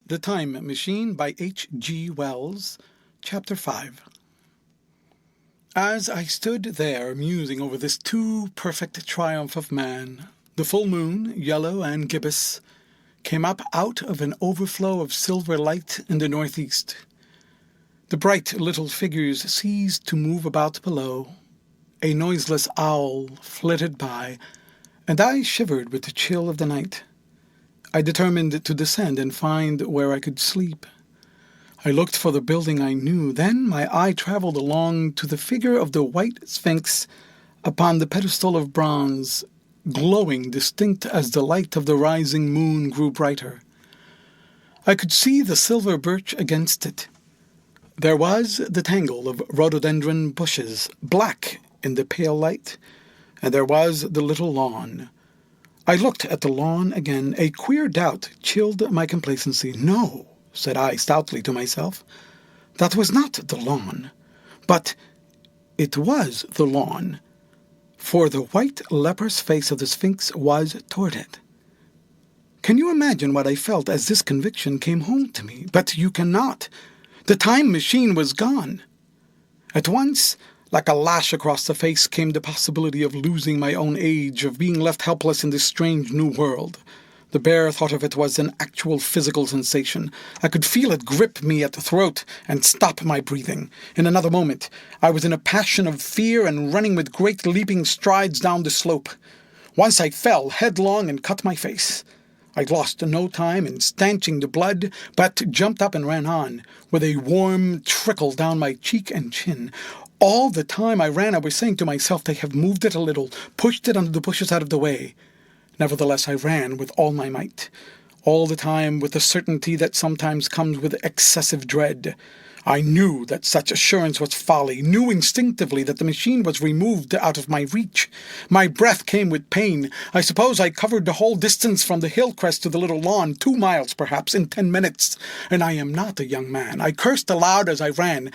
The Time Machine by H.G Wells, Chapter 5. As I stood there musing over this too perfect triumph of man, the full moon, yellow and gibbous, came up out of an overflow of silver light in the northeast. The bright little figures ceased to move about below. A noiseless owl flitted by, and I shivered with the chill of the night. I determined to descend and find where I could sleep. I looked for the building I knew. Then my eye traveled along to the figure of the white sphinx upon the pedestal of bronze, glowing distinct as the light of the rising moon grew brighter. I could see the silver birch against it. There was the tangle of rhododendron bushes, black in the pale light, and there was the little lawn. I looked at the lawn again. A queer doubt chilled my complacency. No, said I stoutly to myself, that was not the lawn. But it was the lawn, for the white leprous face of the Sphinx was toward it. Can you imagine what I felt as this conviction came home to me? But you cannot. The time machine was gone. At once, like a lash across the face, came the possibility of losing my own age, of being left helpless in this strange new world. The bare thought of it was an actual physical sensation. I could feel it grip me at the throat and stop my breathing. In another moment, I was in a passion of fear and running with great leaping strides down the slope. Once I fell headlong and cut my face. I lost no time in stanching the blood, but jumped up and ran on, with a warm trickle down my cheek and chin. All the time I ran, I was saying to myself, they have moved it a little, pushed it under the bushes out of the way. Nevertheless, I ran with all my might, all the time with the certainty that sometimes comes with excessive dread. I knew that such assurance was folly, knew instinctively that the machine was removed out of my reach. My breath came with pain. I suppose I covered the whole distance from the hill crest to the little lawn, 2 miles perhaps, in 10 minutes. And I am not a young man. I cursed aloud as I ran,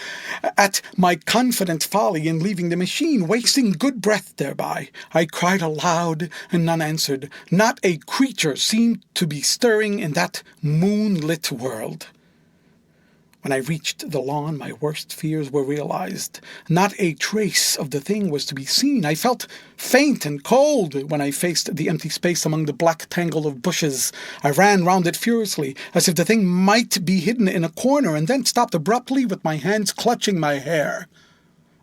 at my confident folly in leaving the machine, wasting good breath thereby. I cried aloud, and none answered. Not a creature seemed to be stirring in that moonlit world. When I reached the lawn, my worst fears were realized. Not a trace of the thing was to be seen. I felt faint and cold when I faced the empty space among the black tangle of bushes. I ran round it furiously, as if the thing might be hidden in a corner, and then stopped abruptly with my hands clutching my hair.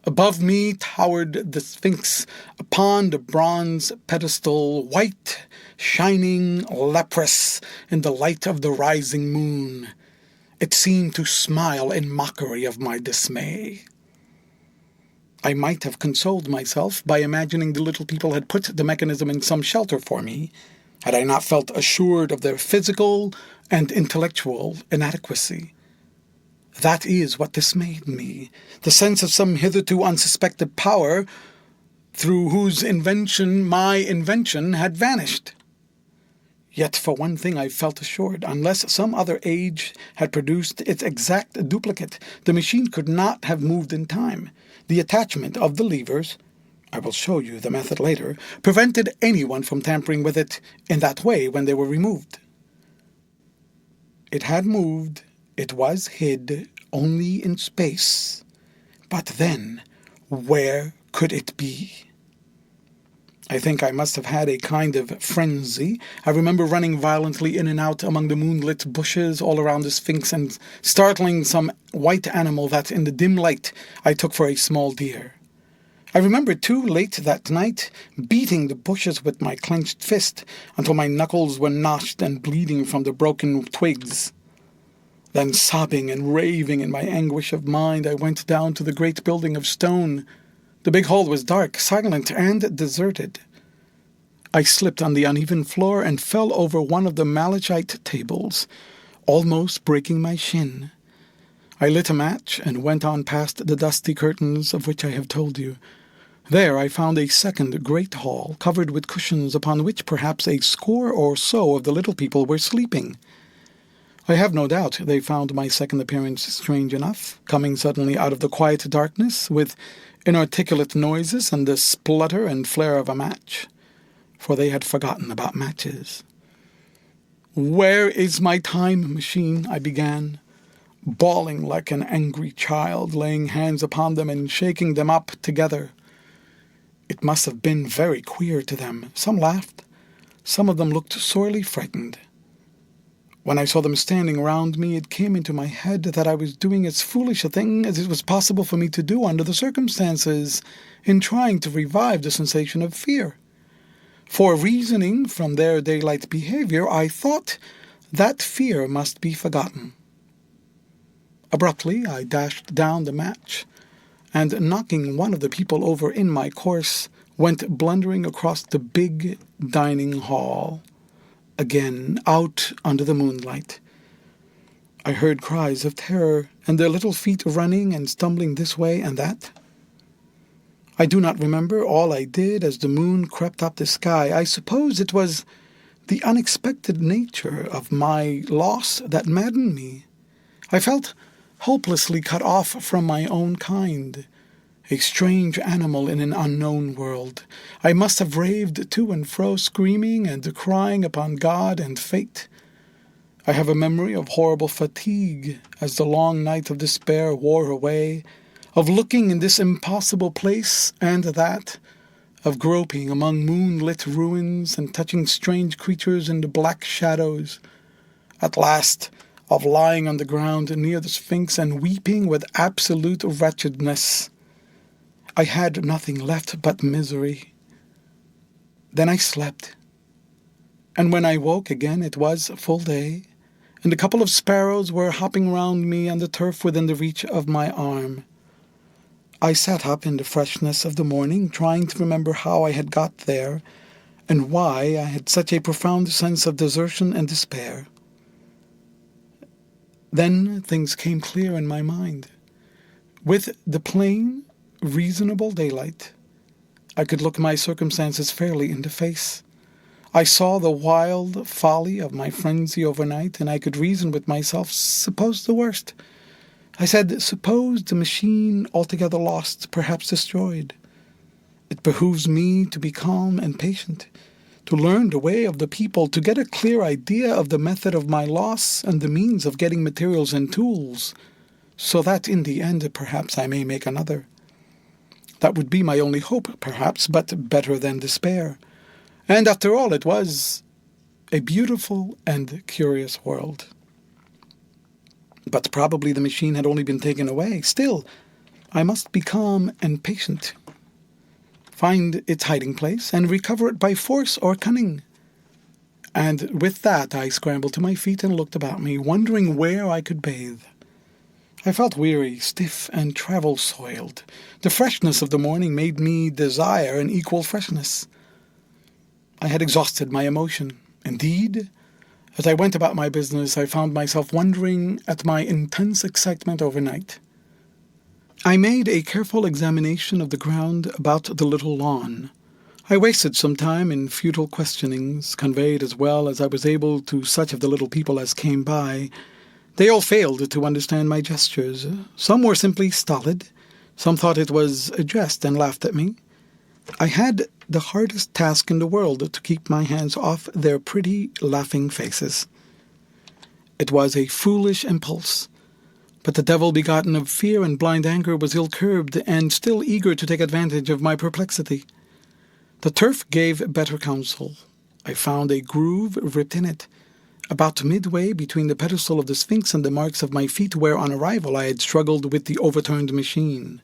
Above me towered the Sphinx upon the bronze pedestal, white, shining, leprous in the light of the rising moon. It seemed to smile in mockery of my dismay. I might have consoled myself by imagining the little people had put the mechanism in some shelter for me, had I not felt assured of their physical and intellectual inadequacy. That is what dismayed me, the sense of some hitherto unsuspected power through whose invention my invention had vanished. Yet for one thing I felt assured. Unless some other age had produced its exact duplicate, the machine could not have moved in time. The attachment of the levers, I will show you the method later, prevented anyone from tampering with it in that way when they were removed. It had moved. It was hid only in space. But then, where could it be? I think I must have had a kind of frenzy. I remember running violently in and out among the moonlit bushes all around the Sphinx and startling some white animal that in the dim light I took for a small deer. I remember too, late that night, beating the bushes with my clenched fist until my knuckles were notched and bleeding from the broken twigs. Then, sobbing and raving in my anguish of mind, I went down to the great building of stone. The big hall was dark, silent, and deserted. I slipped on the uneven floor and fell over one of the malachite tables, almost breaking my shin. I lit a match and went on past the dusty curtains of which I have told you. There I found a second great hall, covered with cushions upon which perhaps a score or so of the little people were sleeping. I have no doubt they found my second appearance strange enough, coming suddenly out of the quiet darkness, with inarticulate noises and the splutter and flare of a match, for they had forgotten about matches. "Where is my time machine?" I began, bawling like an angry child, laying hands upon them and shaking them up together. It must have been very queer to them. Some laughed. Some of them looked sorely frightened. When I saw them standing round me, it came into my head that I was doing as foolish a thing as it was possible for me to do under the circumstances in trying to revive the sensation of fear. For reasoning from their daylight behavior, I thought that fear must be forgotten. Abruptly, I dashed down the match, and knocking one of the people over in my course, went blundering across the big dining hall, again out under the moonlight. I heard cries of terror, and their little feet running and stumbling this way and that. I do not remember all I did as the moon crept up the sky. I suppose it was the unexpected nature of my loss that maddened me. I felt hopelessly cut off from my own kind, a strange animal in an unknown world. I must have raved to and fro, screaming and crying upon God and fate. I have a memory of horrible fatigue as the long night of despair wore away, of looking in this impossible place and that, of groping among moonlit ruins and touching strange creatures in the black shadows. At last, of lying on the ground near the Sphinx and weeping with absolute wretchedness. I had nothing left but misery. Then I slept. And when I woke again, it was full day, and a couple of sparrows were hopping round me on the turf within the reach of my arm. I sat up in the freshness of the morning, trying to remember how I had got there, and why I had such a profound sense of desertion and despair. Then things came clear in my mind. With the plain, reasonable daylight, I could look my circumstances fairly in the face. I saw the wild folly of my frenzy overnight, and I could reason with myself. Suppose the worst. I said, suppose the machine altogether lost, perhaps destroyed. It behooves me to be calm and patient, to learn the way of the people, to get a clear idea of the method of my loss and the means of getting materials and tools, so that in the end perhaps I may make another. That would be my only hope, perhaps, but better than despair. And after all, it was a beautiful and curious world. But probably the machine had only been taken away. Still, I must be calm and patient, find its hiding place, and recover it by force or cunning. And with that I scrambled to my feet and looked about me, wondering where I could bathe. I felt weary, stiff, and travel-soiled. The freshness of the morning made me desire an equal freshness. I had exhausted my emotion. Indeed, as I went about my business, I found myself wondering at my intense excitement overnight. I made a careful examination of the ground about the little lawn. I wasted some time in futile questionings, conveyed as well as I was able to such of the little people as came by. They all failed to understand my gestures. Some were simply stolid. Some thought it was a jest and laughed at me. I had the hardest task in the world to keep my hands off their pretty, laughing faces. It was a foolish impulse, but the devil begotten of fear and blind anger was ill-curbed and still eager to take advantage of my perplexity. The turf gave better counsel. I found a groove ripped in it, about midway between the pedestal of the Sphinx and the marks of my feet where on arrival I had struggled with the overturned machine.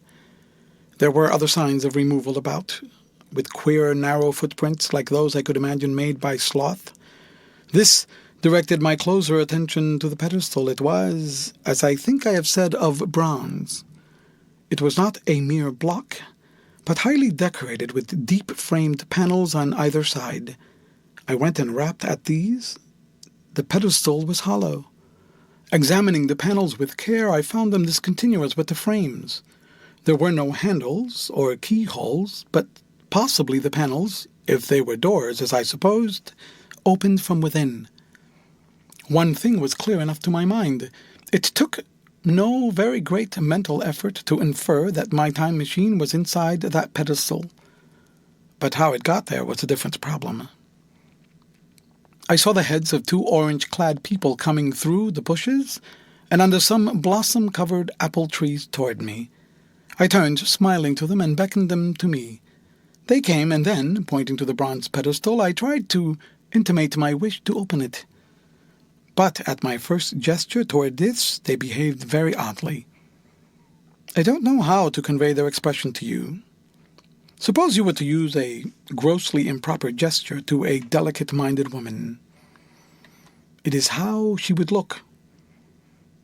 There were other signs of removal about, with queer, narrow footprints like those I could imagine made by sloth. This directed my closer attention to the pedestal. It was, as I think I have said, of bronze. It was not a mere block, but highly decorated with deep-framed panels on either side. I went and rapped at these. The pedestal was hollow. Examining the panels with care, I found them discontinuous with the frames. There were no handles or keyholes, but possibly the panels, if they were doors, as I supposed, opened from within. One thing was clear enough to my mind. It took no very great mental effort to infer that my time machine was inside that pedestal. But how it got there was a different problem. I saw the heads of 2 orange-clad people coming through the bushes and under some blossom-covered apple trees toward me. I turned, smiling to them, and beckoned them to me. They came, and then, pointing to the bronze pedestal, I tried to intimate my wish to open it. But at my first gesture toward this, they behaved very oddly. I don't know how to convey their expression to you. Suppose you were to use a grossly improper gesture to a delicate-minded woman. It is how she would look.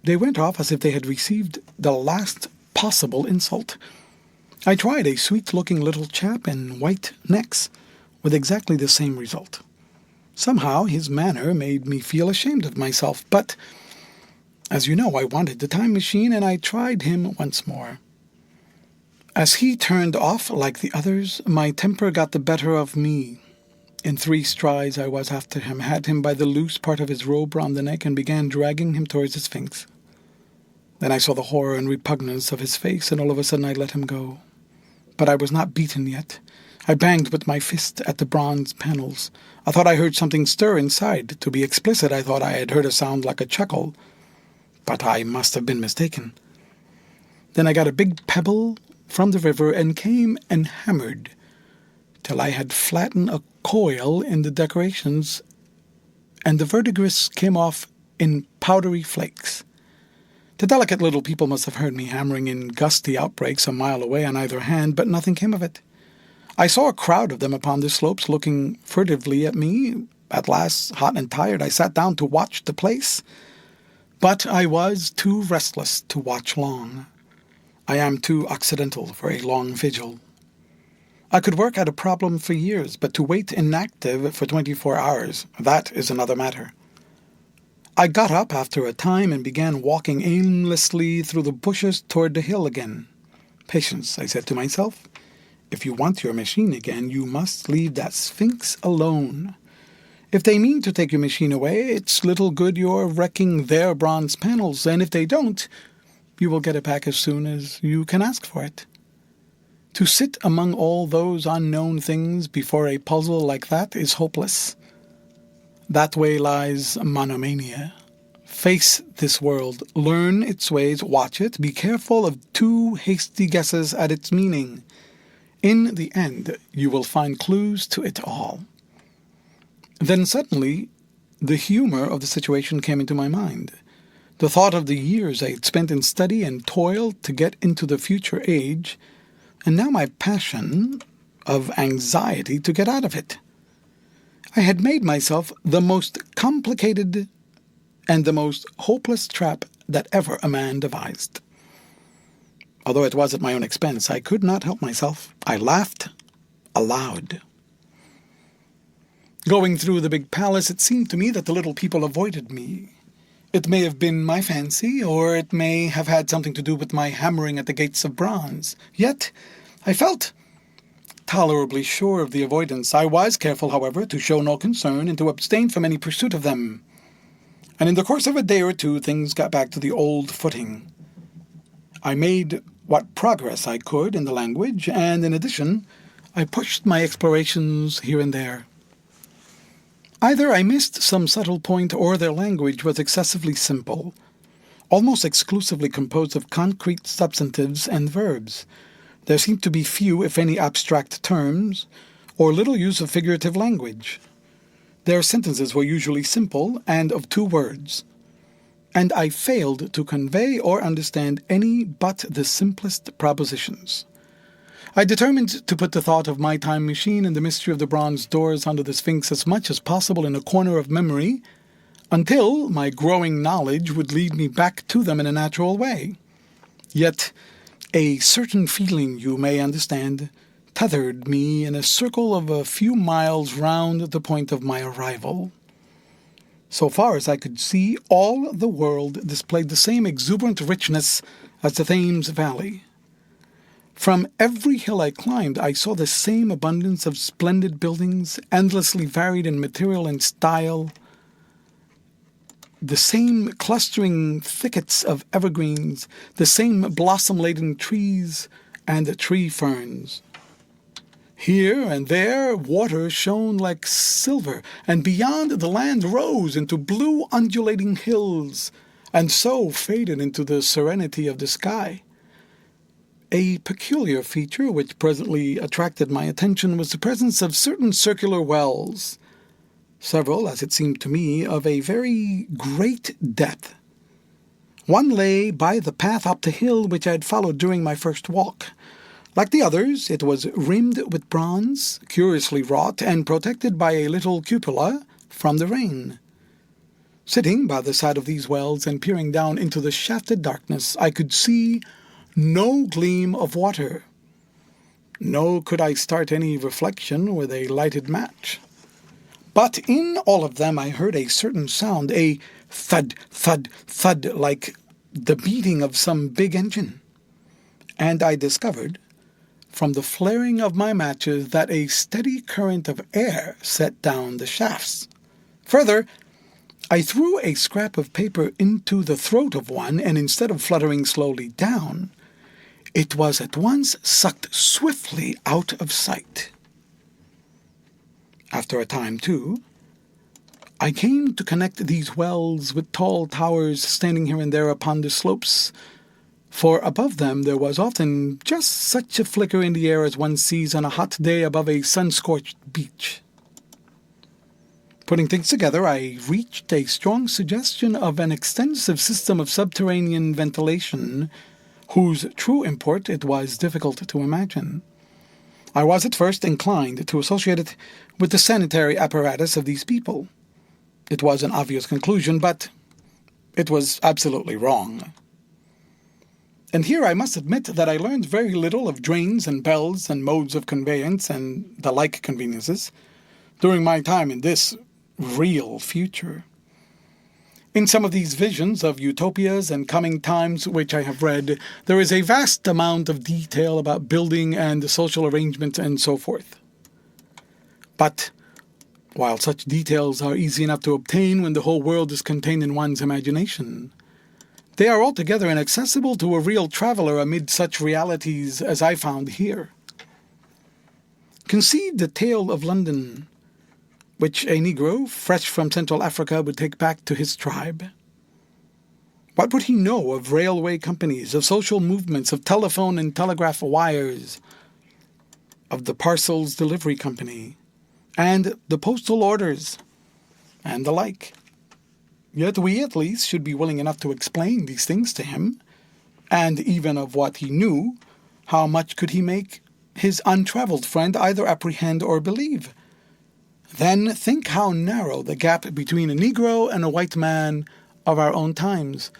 They went off as if they had received the last possible insult. I tried a sweet-looking little chap in white necks, with exactly the same result. Somehow his manner made me feel ashamed of myself, but, as you know, I wanted the time machine, and I tried him once more. As he turned off like the others, my temper got the better of me. In 3 strides I was after him, had him by the loose part of his robe round the neck, and began dragging him towards the Sphinx. Then I saw the horror and repugnance of his face, and all of a sudden I let him go. But I was not beaten yet. I banged with my fist at the bronze panels. I thought I heard something stir inside. To be explicit, I thought I had heard a sound like a chuckle, but I must have been mistaken. Then I got a big pebble from the river and came and hammered till I had flattened a coil in the decorations, and the verdigris came off in powdery flakes. The delicate little people must have heard me hammering in gusty outbreaks a mile away on either hand, but nothing came of it. I saw a crowd of them upon the slopes looking furtively at me. At last, hot and tired, I sat down to watch the place, but I was too restless to watch long. I am too occidental for a long vigil. I could work at a problem for years, but to wait inactive for 24 hours, that is another matter. I got up after a time and began walking aimlessly through the bushes toward the hill again. Patience, I said to myself. If you want your machine again, you must leave that Sphinx alone. If they mean to take your machine away, it's little good you're wrecking their bronze panels, and if they don't, you will get it back as soon as you can ask for it. To sit among all those unknown things before a puzzle like that is hopeless. That way lies monomania. Face this world, learn its ways, watch it, be careful of too hasty guesses at its meaning. In the end, you will find clues to it all. Then suddenly, the humor of the situation came into my mind. The thought of the years I had spent in study and toil to get into the future age, and now my passion of anxiety to get out of it. I had made myself the most complicated and the most hopeless trap that ever a man devised. Although it was at my own expense, I could not help myself. I laughed aloud. Going through the big palace, it seemed to me that the little people avoided me. It may have been my fancy, or it may have had something to do with my hammering at the gates of bronze. Yet I felt tolerably sure of the avoidance. I was careful, however, to show no concern and to abstain from any pursuit of them. And in the course of a day or 2, things got back to the old footing. I made what progress I could in the language, and in addition, I pushed my explorations here and there. Either I missed some subtle point, or their language was excessively simple, almost exclusively composed of concrete substantives and verbs. There seemed to be few, if any, abstract terms, or little use of figurative language. Their sentences were usually simple and of 2 words, and I failed to convey or understand any but the simplest propositions. I determined to put the thought of my time machine and the mystery of the bronze doors under the Sphinx as much as possible in a corner of memory, until my growing knowledge would lead me back to them in a natural way. Yet a certain feeling, you may understand, tethered me in a circle of a few miles round the point of my arrival. So far as I could see, all the world displayed the same exuberant richness as the Thames Valley. From every hill I climbed, I saw the same abundance of splendid buildings, endlessly varied in material and style, the same clustering thickets of evergreens, the same blossom-laden trees and tree ferns. Here and there water shone like silver, and beyond the land rose into blue undulating hills, and so faded into the serenity of the sky. A peculiar feature which presently attracted my attention was the presence of certain circular wells, several, as it seemed to me, of a very great depth. One lay by the path up the hill which I had followed during my first walk. Like the others, it was rimmed with bronze, curiously wrought, and protected by a little cupola from the rain. Sitting by the side of these wells and peering down into the shafted darkness, I could see no gleam of water. Nor could I start any reflection with a lighted match. But in all of them I heard a certain sound, a thud, thud, thud, like the beating of some big engine. And I discovered, from the flaring of my matches, that a steady current of air set down the shafts. Further, I threw a scrap of paper into the throat of one, and instead of fluttering slowly down, it was at once sucked swiftly out of sight. After a time, too, I came to connect these wells with tall towers standing here and there upon the slopes, for above them there was often just such a flicker in the air as one sees on a hot day above a sun-scorched beach. Putting things together, I reached a strong suggestion of an extensive system of subterranean ventilation, whose true import it was difficult to imagine. I was at first inclined to associate it with the sanitary apparatus of these people. It was an obvious conclusion, but it was absolutely wrong. And here I must admit that I learned very little of drains and bells and modes of conveyance and the like conveniences during my time in this real future. In some of these visions of utopias and coming times which I have read, there is a vast amount of detail about building and social arrangement and so forth. But while such details are easy enough to obtain when the whole world is contained in one's imagination, they are altogether inaccessible to a real traveler amid such realities as I found here. Conceive the tale of London, which a Negro, fresh from Central Africa, would take back to his tribe. What would he know of railway companies, of social movements, of telephone and telegraph wires, of the parcels delivery company, and the postal orders, and the like? Yet we at least should be willing enough to explain these things to him, and even of what he knew, how much could he make his untraveled friend either apprehend or believe? Then think how narrow the gap between a Negro and a white man of our own times,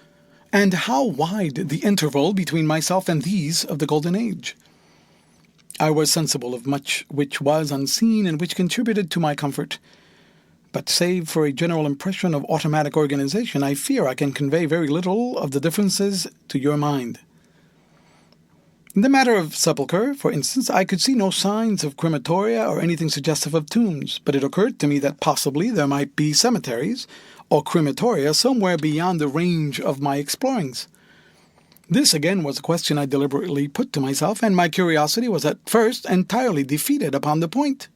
and how wide the interval between myself and these of the Golden Age. I was sensible of much which was unseen and which contributed to my comfort, but save for a general impression of automatic organization, I fear I can convey very little of the differences to your mind. In the matter of sepulchre, for instance, I could see no signs of crematoria or anything suggestive of tombs, but it occurred to me that possibly there might be cemeteries or crematoria somewhere beyond the range of my explorings. This again was a question I deliberately put to myself, and my curiosity was at first entirely defeated upon the point.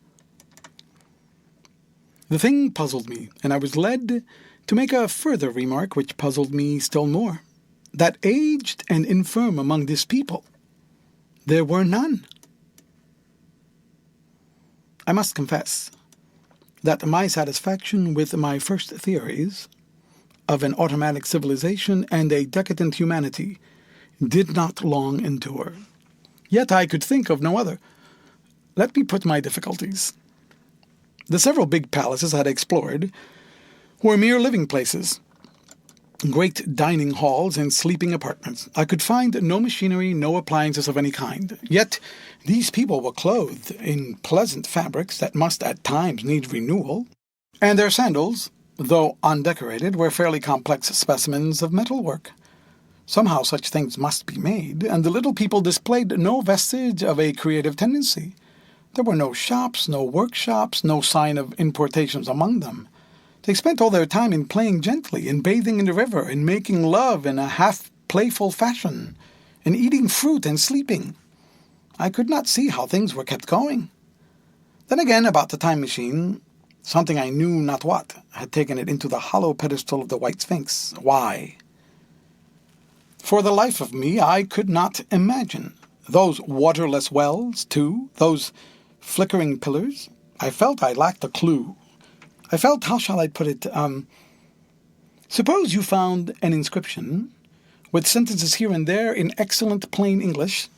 The thing puzzled me, and I was led to make a further remark which puzzled me still more, that aged and infirm among this people there were none. I must confess that my satisfaction with my first theories of an automatic civilization and a decadent humanity did not long endure. Yet I could think of no other. Let me put my difficulties. The several big palaces I had explored were mere living places, great dining halls and sleeping apartments. I could find no machinery, no appliances of any kind. Yet these people were clothed in pleasant fabrics that must at times need renewal, and their sandals, though undecorated, were fairly complex specimens of metalwork. Somehow such things must be made, and the little people displayed no vestige of a creative tendency. There were no shops, no workshops, no sign of importations among them. They spent all their time in playing gently, in bathing in the river, in making love in a half-playful fashion, in eating fruit and sleeping. I could not see how things were kept going. Then again, about the time machine, something I knew not what had taken it into the hollow pedestal of the White Sphinx. Why? For the life of me, I could not imagine. Those waterless wells, too, those flickering pillars, I felt I lacked a clue. I felt, how shall I put it, suppose you found an inscription with sentences here and there in excellent plain English,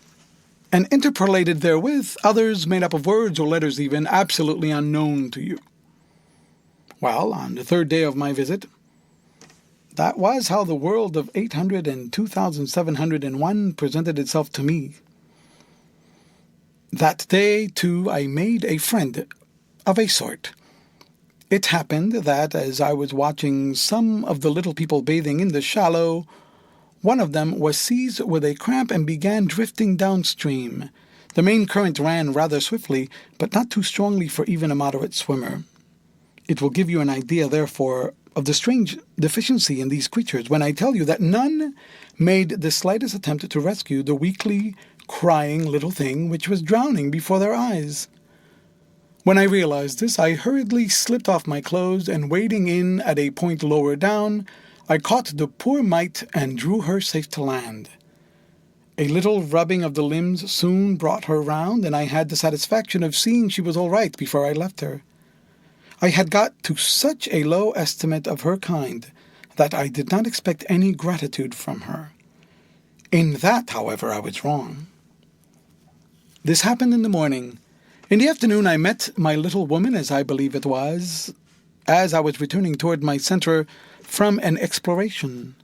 and interpolated therewith others made up of words or letters even absolutely unknown to you. Well, on the third day of my visit, that was how the world of 802,701 presented itself to me. That day, too, I made a friend of a sort. It happened that as I was watching some of the little people bathing in the shallow, one of them was seized with a cramp and began drifting downstream. The main current ran rather swiftly, but not too strongly for even a moderate swimmer. It will give you an idea, therefore, of the strange deficiency in these creatures when I tell you that none made the slightest attempt to rescue the weakly crying little thing which was drowning before their eyes. When I realized this, I hurriedly slipped off my clothes, and wading in at a point lower down, I caught the poor mite and drew her safe to land. A little rubbing of the limbs soon brought her round, and I had the satisfaction of seeing she was all right before I left her. I had got to such a low estimate of her kind that I did not expect any gratitude from her. In that, however, I was wrong. This happened in the morning. In the afternoon I met my little woman, as I believe it was, as I was returning toward my center from an exploration.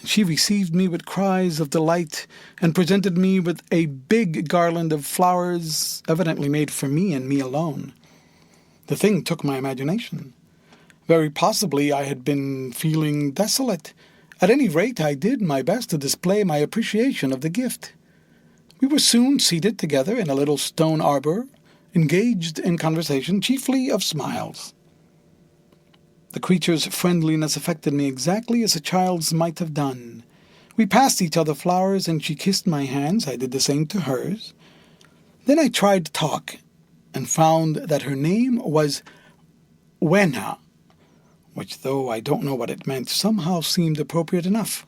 She received me with cries of delight and presented me with a big garland of flowers, evidently made for me and me alone. The thing took my imagination. Very possibly I had been feeling desolate. At any rate, I did my best to display my appreciation of the gift. We were soon seated together in a little stone arbor, engaged in conversation, chiefly of smiles. The creature's friendliness affected me exactly as a child's might have done. We passed each other flowers, and she kissed my hands. I did the same to hers. Then I tried to talk, and found that her name was Wena, which, though I don't know what it meant, somehow seemed appropriate enough.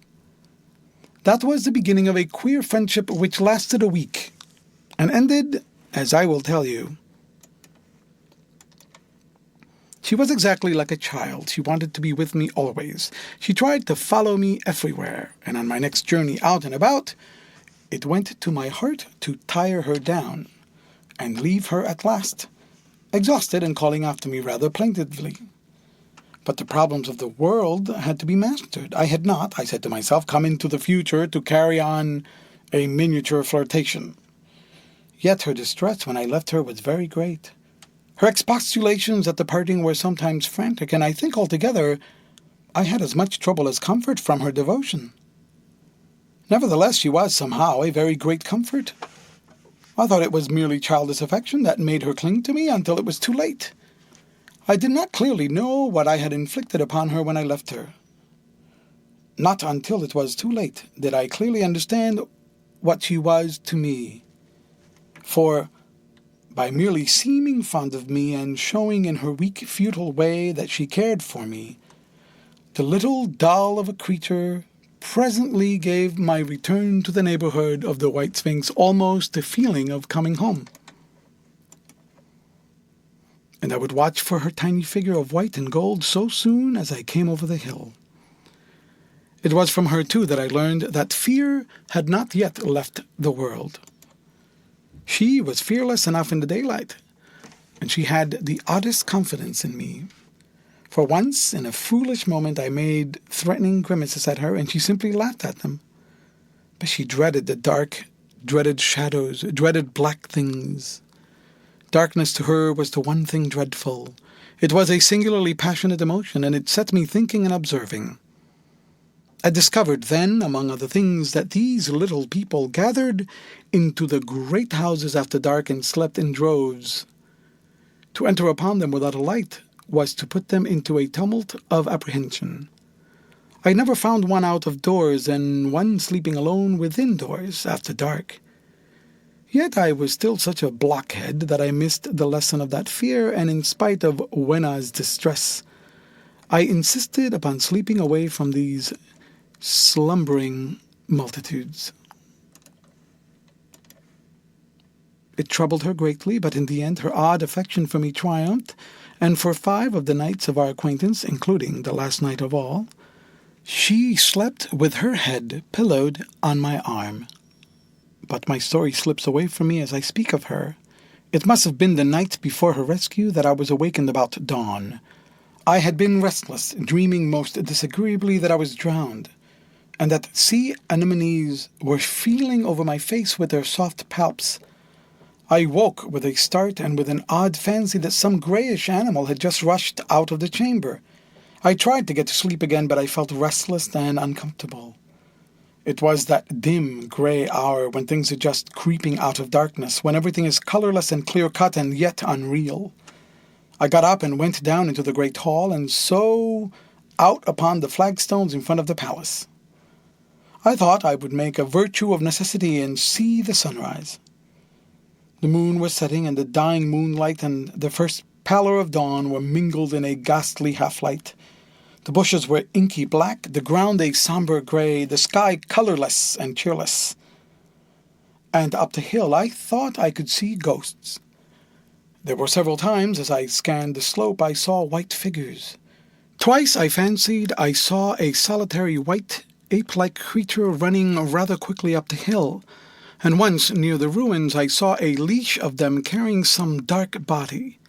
That was the beginning of a queer friendship which lasted a week, and ended, as I will tell you. She was exactly like a child. She wanted to be with me always. She tried to follow me everywhere, and on my next journey out and about, it went to my heart to tire her down, and leave her at last, exhausted and calling after me rather plaintively. But the problems of the world had to be mastered. I had not, I said to myself, come into the future to carry on a miniature flirtation. Yet her distress when I left her was very great. Her expostulations at the parting were sometimes frantic, and I think altogether I had as much trouble as comfort from her devotion. Nevertheless, she was somehow a very great comfort. I thought it was merely childish affection that made her cling to me until it was too late. I did not clearly know what I had inflicted upon her when I left her. Not until it was too late did I clearly understand what she was to me. For, by merely seeming fond of me and showing in her weak, futile way that she cared for me, the little doll of a creature presently gave my return to the neighborhood of the White Sphinx almost the feeling of coming home. And I would watch for her tiny figure of white and gold so soon as I came over the hill. It was from her, too, that I learned that fear had not yet left the world. She was fearless enough in the daylight, and she had the oddest confidence in me. For once, in a foolish moment, I made threatening grimaces at her, and she simply laughed at them. But she dreaded the dark, dreaded shadows, dreaded black things. Darkness to her was the one thing dreadful. It was a singularly passionate emotion, and it set me thinking and observing. I discovered then, among other things, that these little people gathered into the great houses after dark and slept in droves. To enter upon them without a light was to put them into a tumult of apprehension. I never found one out of doors and one sleeping alone within doors after dark. Yet I was still such a blockhead that I missed the lesson of that fear, and in spite of Wena's distress, I insisted upon sleeping away from these slumbering multitudes. It troubled her greatly, but in the end her odd affection for me triumphed, and for 5 of the nights of our acquaintance, including the last night of all, she slept with her head pillowed on my arm. But my story slips away from me as I speak of her. It must have been the night before her rescue that I was awakened about dawn. I had been restless, dreaming most disagreeably that I was drowned, and that sea anemones were feeling over my face with their soft palps. I woke with a start and with an odd fancy that some greyish animal had just rushed out of the chamber. I tried to get to sleep again, but I felt restless and uncomfortable. It was that dim, grey hour when things are just creeping out of darkness, when everything is colourless and clear-cut and yet unreal. I got up and went down into the great hall, and so out upon the flagstones in front of the palace. I thought I would make a virtue of necessity and see the sunrise. The moon was setting, and the dying moonlight and the first pallor of dawn were mingled in a ghastly half-light. The bushes were inky black, the ground a sombre grey, the sky colourless and cheerless. And up the hill I thought I could see ghosts. There were several times, as I scanned the slope, I saw white figures. Twice I fancied I saw a solitary white, ape-like creature running rather quickly up the hill, and once, near the ruins, I saw a leash of them carrying some dark body.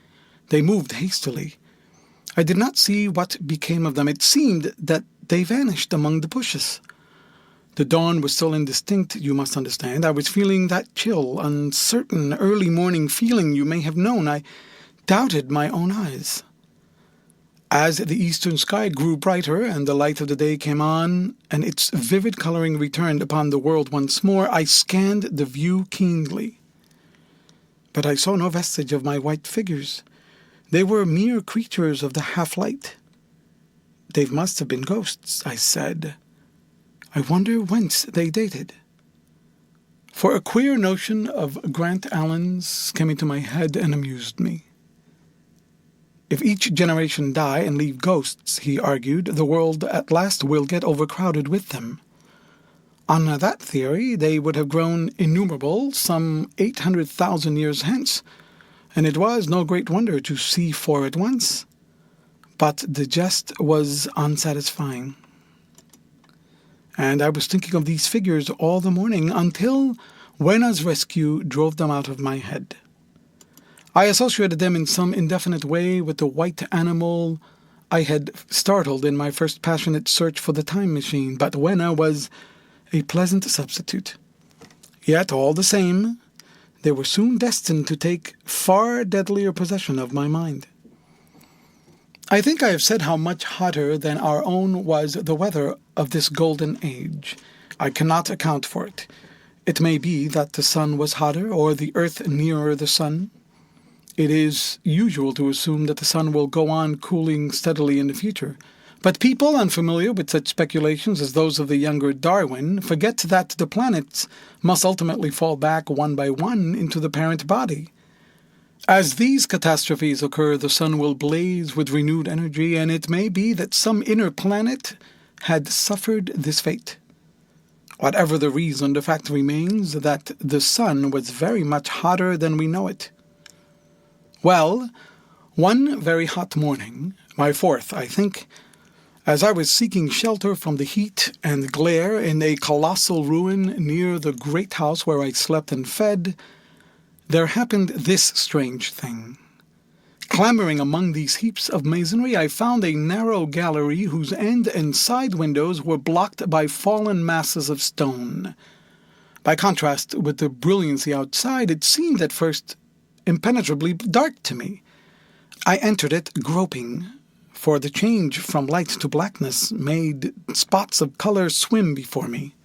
They moved hastily. I did not see what became of them. It seemed that they vanished among the bushes. The dawn was still indistinct, you must understand. I was feeling that chill, uncertain, early morning feeling you may have known. I doubted my own eyes. As the eastern sky grew brighter and the light of the day came on, and its vivid colouring returned upon the world once more, I scanned the view keenly. But I saw no vestige of my white figures. They were mere creatures of the half-light. They must have been ghosts, I said. I wonder whence they dated. For a queer notion of Grant Allen's came into my head and amused me. If each generation die and leave ghosts, he argued, the world at last will get overcrowded with them. On that theory, they would have grown innumerable some 800,000 years hence, and it was no great wonder to see 4 at once. But the jest was unsatisfying. And I was thinking of these figures all the morning until Wena's rescue drove them out of my head. I associated them in some indefinite way with the white animal I had startled in my first passionate search for the time machine, but Wena was a pleasant substitute. Yet, all the same, they were soon destined to take far deadlier possession of my mind. I think I have said how much hotter than our own was the weather of this golden age. I cannot account for it. It may be that the sun was hotter, or the earth nearer the sun. It is usual to assume that the sun will go on cooling steadily in the future. But people unfamiliar with such speculations as those of the younger Darwin forget that the planets must ultimately fall back one by one into the parent body. As these catastrophes occur, the sun will blaze with renewed energy, and it may be that some inner planet had suffered this fate. Whatever the reason, the fact remains that the sun was very much hotter than we know it. Well, one very hot morning, my 4th, I think, as I was seeking shelter from the heat and glare in a colossal ruin near the great house where I slept and fed, there happened this strange thing. Clambering among these heaps of masonry, I found a narrow gallery whose end and side windows were blocked by fallen masses of stone. By contrast with the brilliancy outside, it seemed at first impenetrably dark to me. I entered it groping, for the change from light to blackness made spots of color swim before me.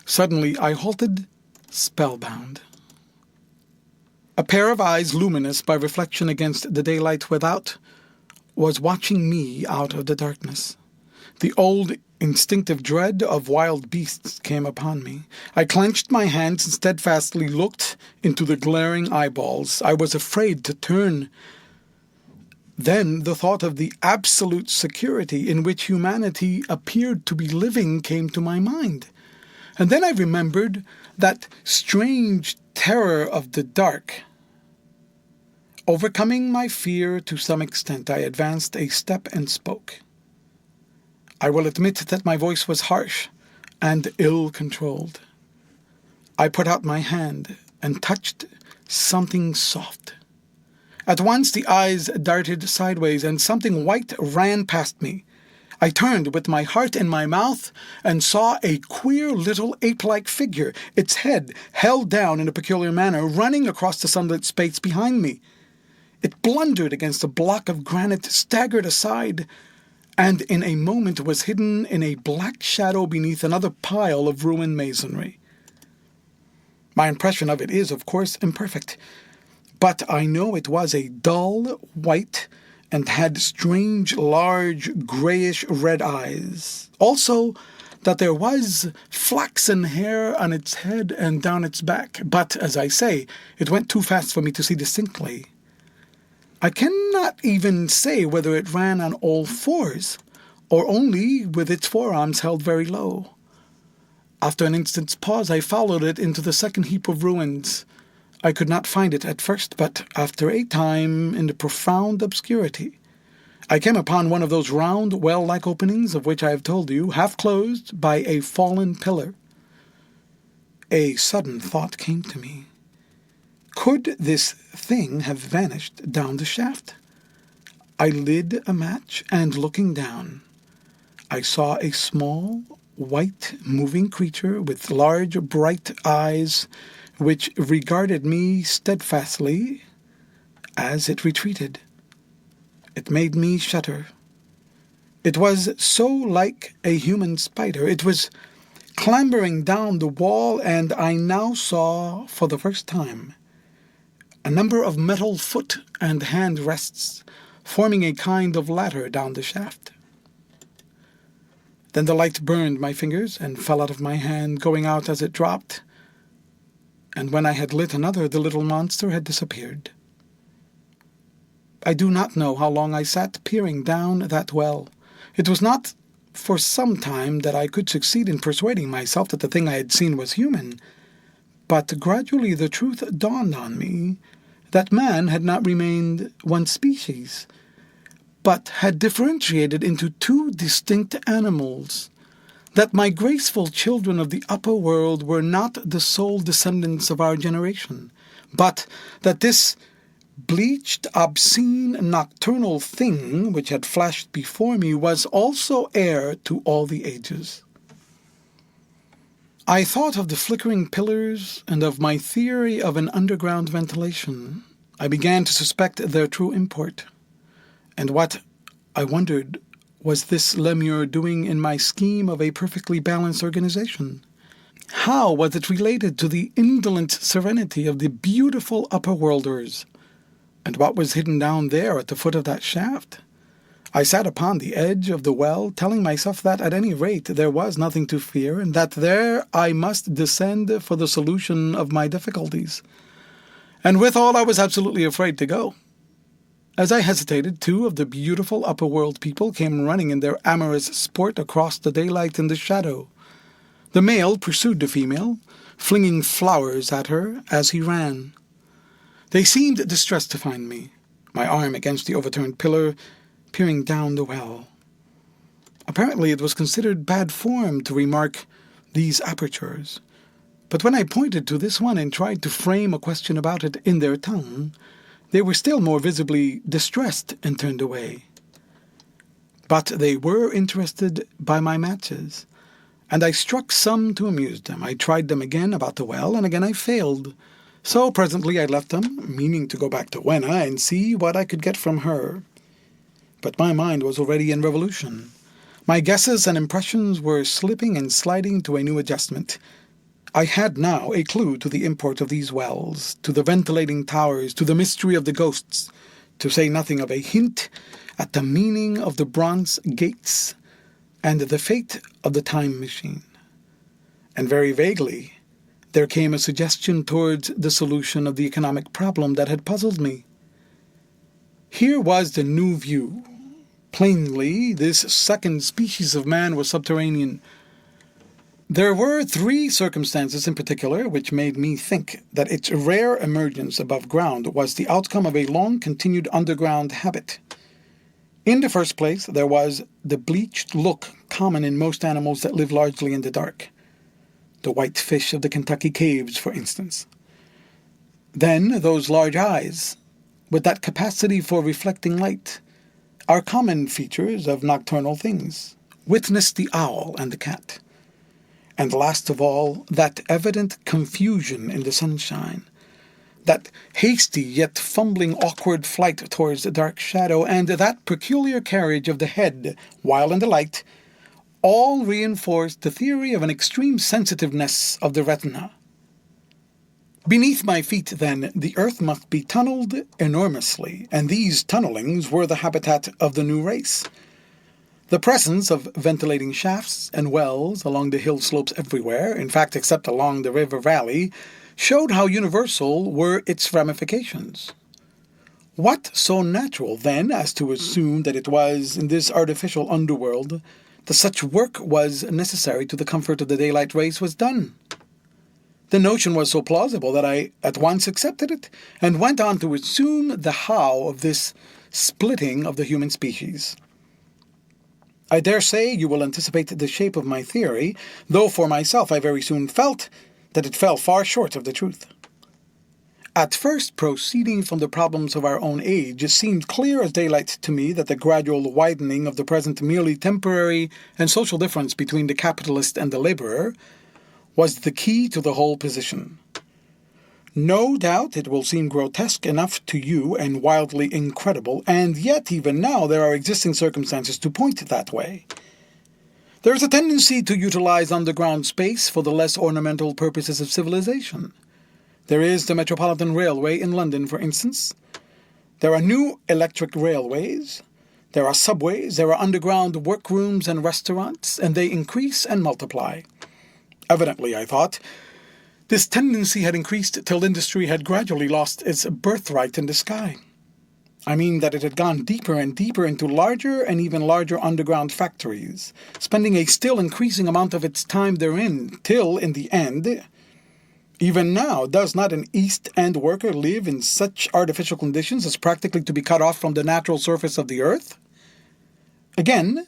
Suddenly I halted, spellbound. A pair of eyes, luminous by reflection against the daylight without, was watching me out of the darkness. The old instinctive dread of wild beasts came upon me. I clenched my hands and steadfastly looked into the glaring eyeballs. I was afraid to turn. Then the thought of the absolute security in which humanity appeared to be living came to my mind. And then I remembered that strange terror of the dark. Overcoming my fear to some extent, I advanced a step and spoke. I will admit that my voice was harsh and ill-controlled. I put out my hand and touched something soft. At once the eyes darted sideways and something white ran past me. I turned with my heart in my mouth and saw a queer little ape-like figure, its head held down in a peculiar manner, running across the sunlit space behind me. It blundered against a block of granite, staggered aside, and in a moment was hidden in a black shadow beneath another pile of ruined masonry. My impression of it is, of course, imperfect, but I know it was a dull white and had strange, large, grayish-red eyes. Also, that there was flaxen hair on its head and down its back, but, as I say, it went too fast for me to see distinctly. I cannot even say whether it ran on all fours, or only with its forearms held very low. After an instant's pause, I followed it into the second heap of ruins. I could not find it at first, but after a time, in the profound obscurity, I came upon one of those round, well-like openings of which I have told you, half closed by a fallen pillar. A sudden thought came to me. Could this thing have vanished down the shaft? I lit a match, and looking down, I saw a small, white, moving creature with large, bright eyes, which regarded me steadfastly as it retreated. It made me shudder. It was so like a human spider. It was clambering down the wall, and I now saw, for the first time, a number of metal foot and hand rests, forming a kind of ladder down the shaft. Then the light burned my fingers and fell out of my hand, going out as it dropped, and when I had lit another, the little monster had disappeared. I do not know how long I sat peering down that well. It was not for some time that I could succeed in persuading myself that the thing I had seen was human, but gradually the truth dawned on me that man had not remained one species, but had differentiated into two distinct animals, that my graceful children of the upper world were not the sole descendants of our generation, but that this bleached, obscene, nocturnal thing which had flashed before me was also heir to all the ages. I thought of the flickering pillars and of my theory of an underground ventilation. I began to suspect their true import. And what, I wondered, was this lemure doing in my scheme of a perfectly balanced organization? How was it related to the indolent serenity of the beautiful upper-worlders? And what was hidden down there at the foot of that shaft? I sat upon the edge of the well, telling myself that at any rate there was nothing to fear, and that there I must descend for the solution of my difficulties. And withal I was absolutely afraid to go. As I hesitated, two of the beautiful upper-world people came running in their amorous sport across the daylight and the shadow. The male pursued the female, flinging flowers at her as he ran. They seemed distressed to find me, my arm against the overturned pillar, peering down the well. Apparently it was considered bad form to remark these apertures, but when I pointed to this one and tried to frame a question about it in their tongue, they were still more visibly distressed and turned away. But they were interested by my matches, and I struck some to amuse them. I tried them again about the well, and again I failed. So presently I left them, meaning to go back to Wenna and see what I could get from her. But my mind was already in revolution. My guesses and impressions were slipping and sliding to a new adjustment. I had now a clue to the import of these wells, to the ventilating towers, to the mystery of the ghosts, to say nothing of a hint at the meaning of the bronze gates, and the fate of the time machine. And very vaguely, there came a suggestion towards the solution of the economic problem that had puzzled me. Here was the new view. Plainly, this second species of man was subterranean. There were 3 circumstances in particular which made me think that its rare emergence above ground was the outcome of a long-continued underground habit. In the first place, there was the bleached look common in most animals that live largely in the dark. The white fish of the Kentucky caves, for instance. Then those large eyes, with that capacity for reflecting light, are common features of nocturnal things. Witness the owl and the cat. And last of all, that evident confusion in the sunshine, that hasty yet fumbling awkward flight towards the dark shadow, and that peculiar carriage of the head while in the light, all reinforced the theory of an extreme sensitiveness of the retina. Beneath my feet, then, the earth must be tunneled enormously, and these tunnelings were the habitat of the new race. The presence of ventilating shafts and wells along the hill slopes everywhere, in fact except along the river valley, showed how universal were its ramifications. What so natural, then, as to assume that it was, in this artificial underworld, that such work was necessary to the comfort of the daylight race was done? The notion was so plausible that I at once accepted it, and went on to assume the how of this splitting of the human species. I dare say you will anticipate the shape of my theory, though for myself I very soon felt that it fell far short of the truth. At first, proceeding from the problems of our own age, it seemed clear as daylight to me that the gradual widening of the present merely temporary and social difference between the capitalist and the laborer was the key to the whole position. No doubt it will seem grotesque enough to you and wildly incredible, and yet even now there are existing circumstances to point that way. There is a tendency to utilize underground space for the less ornamental purposes of civilization. There is the Metropolitan Railway in London, for instance. There are new electric railways. There are subways. There are underground workrooms and restaurants, and they increase and multiply. Evidently, I thought, this tendency had increased till industry had gradually lost its birthright in the sky. I mean that it had gone deeper and deeper into larger and even larger underground factories, spending a still increasing amount of its time therein, till, in the end, even now, does not an East End worker live in such artificial conditions as practically to be cut off from the natural surface of the earth? Again,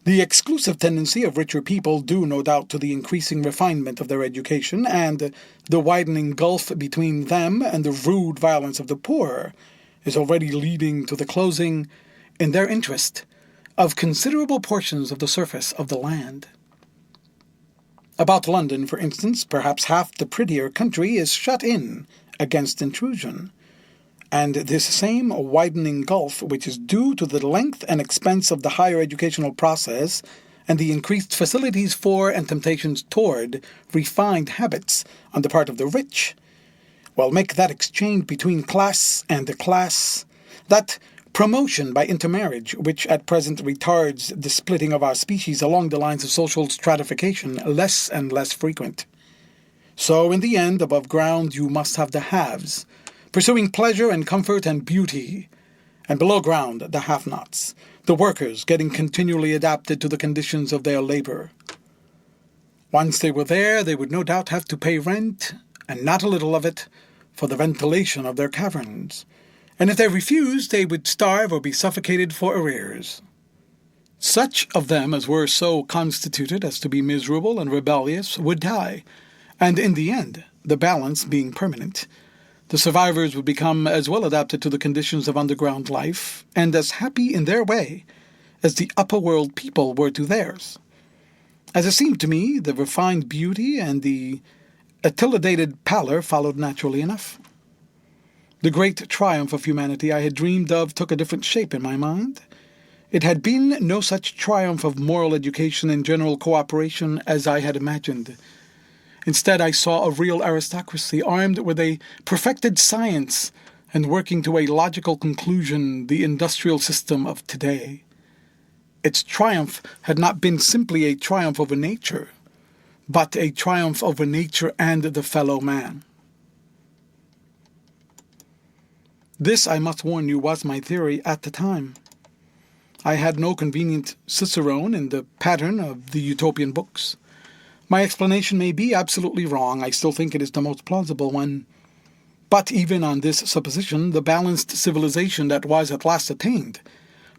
the exclusive tendency of richer people, due no doubt to the increasing refinement of their education and the widening gulf between them and the rude violence of the poor, is already leading to the closing, in their interest, of considerable portions of the surface of the land. About London, for instance, perhaps half the prettier country is shut in against intrusion, and this same widening gulf, which is due to the length and expense of the higher educational process and the increased facilities for and temptations toward refined habits on the part of the rich, will make that exchange between class and class, that promotion by intermarriage, which at present retards the splitting of our species along the lines of social stratification, less and less frequent. So, in the end, above ground you must have the haves, pursuing pleasure and comfort and beauty, and below ground the have-nots, the workers getting continually adapted to the conditions of their labor. Once they were there, they would no doubt have to pay rent, and not a little of it, for the ventilation of their caverns, and if they refused, they would starve or be suffocated for arrears. Such of them as were so constituted as to be miserable and rebellious would die, and in the end, the balance being permanent, the survivors would become as well adapted to the conditions of underground life, and as happy in their way as the upper world people were to theirs. As it seemed to me, the refined beauty and the attenuated pallor followed naturally enough. The great triumph of humanity I had dreamed of took a different shape in my mind. It had been no such triumph of moral education and general cooperation as I had imagined. Instead, I saw a real aristocracy, armed with a perfected science and working to a logical conclusion the industrial system of today. its triumph had not been simply a triumph over nature, but a triumph over nature and the fellow man. This, I must warn you, was my theory at the time. I had no convenient cicerone in the pattern of the utopian books. My explanation may be absolutely wrong. I still think it is the most plausible one. But even on this supposition, the balanced civilization that was at last attained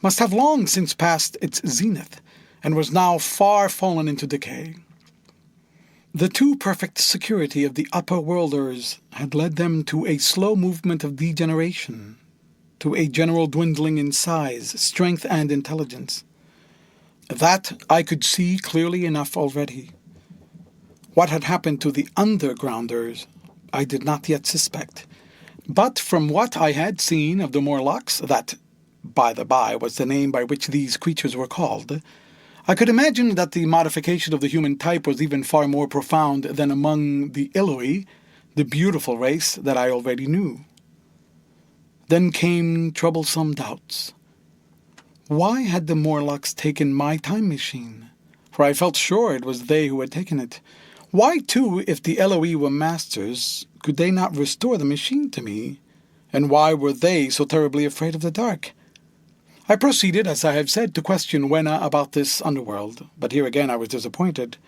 must have long since passed its zenith, and was now far fallen into decay. The too perfect security of the upper worlders had led them to a slow movement of degeneration, to a general dwindling in size, strength, and intelligence. That I could see clearly enough already. What had happened to the undergrounders I did not yet suspect, but from what I had seen of the Morlocks, that, by the by, was the name by which these creatures were called, I could imagine that the modification of the human type was even far more profound than among the Eloi, the beautiful race that I already knew. Then came troublesome doubts. Why had the Morlocks taken my time machine? For I felt sure it was they who had taken it. Why, too, if the Eloi were masters, could they not restore the machine to me? And why were they so terribly afraid of the dark? I proceeded, as I have said, to question Wena about this underworld, but here again I was disappointed.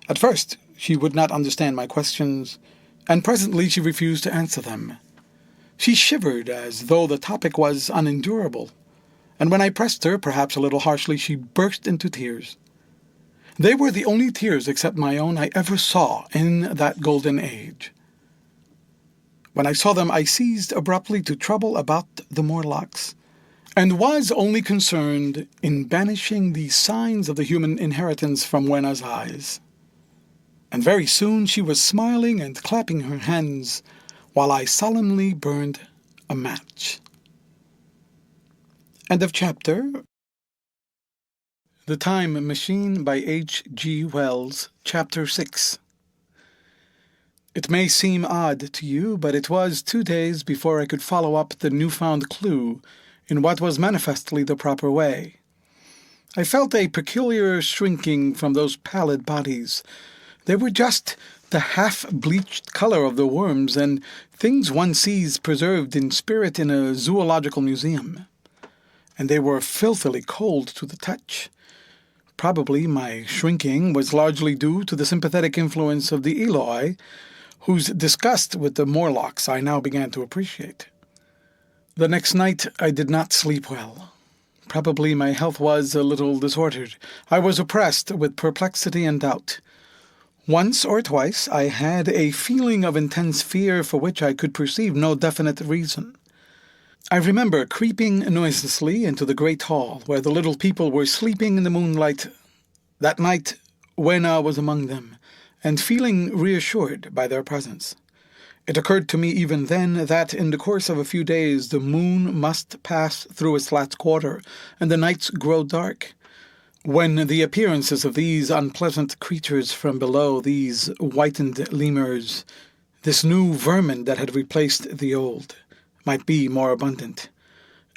At first she would not understand my questions, and presently she refused to answer them. She shivered as though the topic was unendurable, and when I pressed her, perhaps a little harshly, she burst into tears. They were the only tears except my own I ever saw in that golden age. When I saw them, I ceased abruptly to trouble about the Morlocks, and was only concerned in banishing the signs of the human inheritance from Wena's eyes. And very soon she was smiling and clapping her hands, while I solemnly burned a match. End of chapter. The Time Machine by H.G. Wells, Chapter 6. It may seem odd to you, but it was 2 days before I could follow up the newfound clue in what was manifestly the proper way. I felt a peculiar shrinking from those pallid bodies. They were just the half-bleached color of the worms and things one sees preserved in spirit in a zoological museum. And they were filthily cold to the touch. Probably my shrinking was largely due to the sympathetic influence of the Eloi, whose disgust with the Morlocks I now began to appreciate. The next night I did not sleep well. Probably my health was a little disordered. I was oppressed with perplexity and doubt. Once or twice I had a feeling of intense fear for which I could perceive no definite reason. I remember creeping noiselessly into the great hall, where the little people were sleeping in the moonlight. That night Wena was among them, and feeling reassured by their presence. It occurred to me even then that in the course of a few days the moon must pass through its last quarter, and the nights grow dark, when the appearances of these unpleasant creatures from below, these whitened lemurs, this new vermin that had replaced the old, might be more abundant.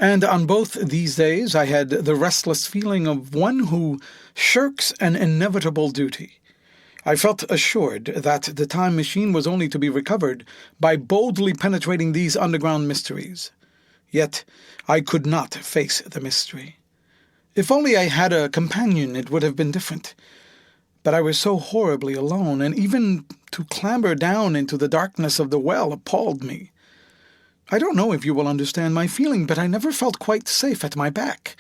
And on both these days I had the restless feeling of one who shirks an inevitable duty. I felt assured that the time machine was only to be recovered by boldly penetrating these underground mysteries. Yet I could not face the mystery. If only I had a companion, it would have been different. But I was so horribly alone, and even to clamber down into the darkness of the well appalled me. I don't know if you will understand my feeling, but I never felt quite safe at my back.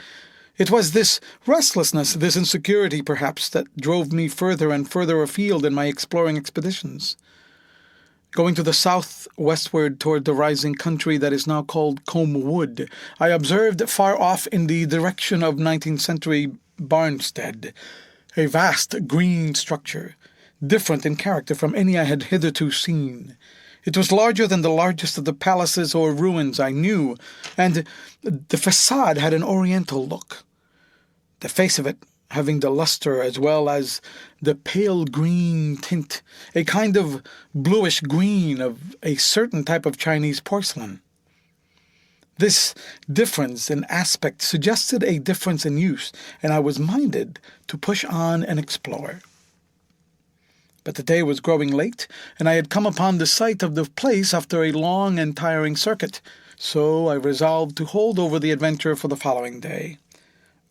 It was this restlessness, this insecurity, perhaps, that drove me further and further afield in my exploring expeditions. Going to the south-westward toward the rising country that is now called Combe Wood, I observed far off in the direction of 19th century Barnstead a vast green structure, different in character from any I had hitherto seen. It was larger than the largest of the palaces or ruins I knew, and the facade had an oriental look. The face of it having the luster as well as the pale green tint, a kind of bluish green of a certain type of Chinese porcelain. This difference in aspect suggested a difference in use, and I was minded to push on and explore. But the day was growing late, and I had come upon the site of the place after a long and tiring circuit, so I resolved to hold over the adventure for the following day,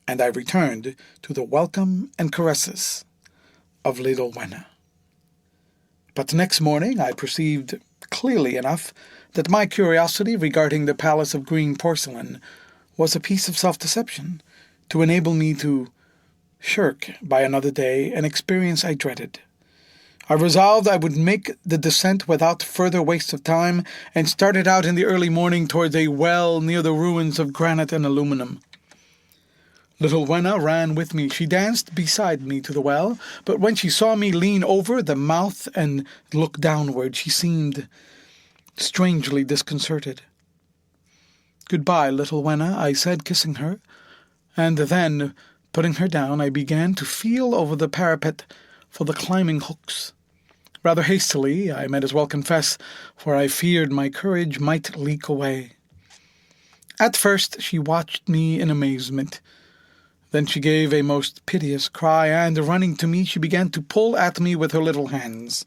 and I returned to the welcome and caresses of little Wenna. But next morning I perceived clearly enough that my curiosity regarding the palace of green porcelain was a piece of self-deception to enable me to shirk by another day an experience I dreaded. I resolved I would make the descent without further waste of time, and started out in the early morning towards a well near the ruins of granite and aluminum. Little Wenna ran with me. She danced beside me to the well, but when she saw me lean over the mouth and look downward, she seemed strangely disconcerted. "Goodbye, little Wenna," I said, kissing her, and then, putting her down, I began to feel over the parapet for the climbing hooks. Rather hastily, I might as well confess, for I feared my courage might leak away. At first she watched me in amazement. Then she gave a most piteous cry, and, running to me, she began to pull at me with her little hands.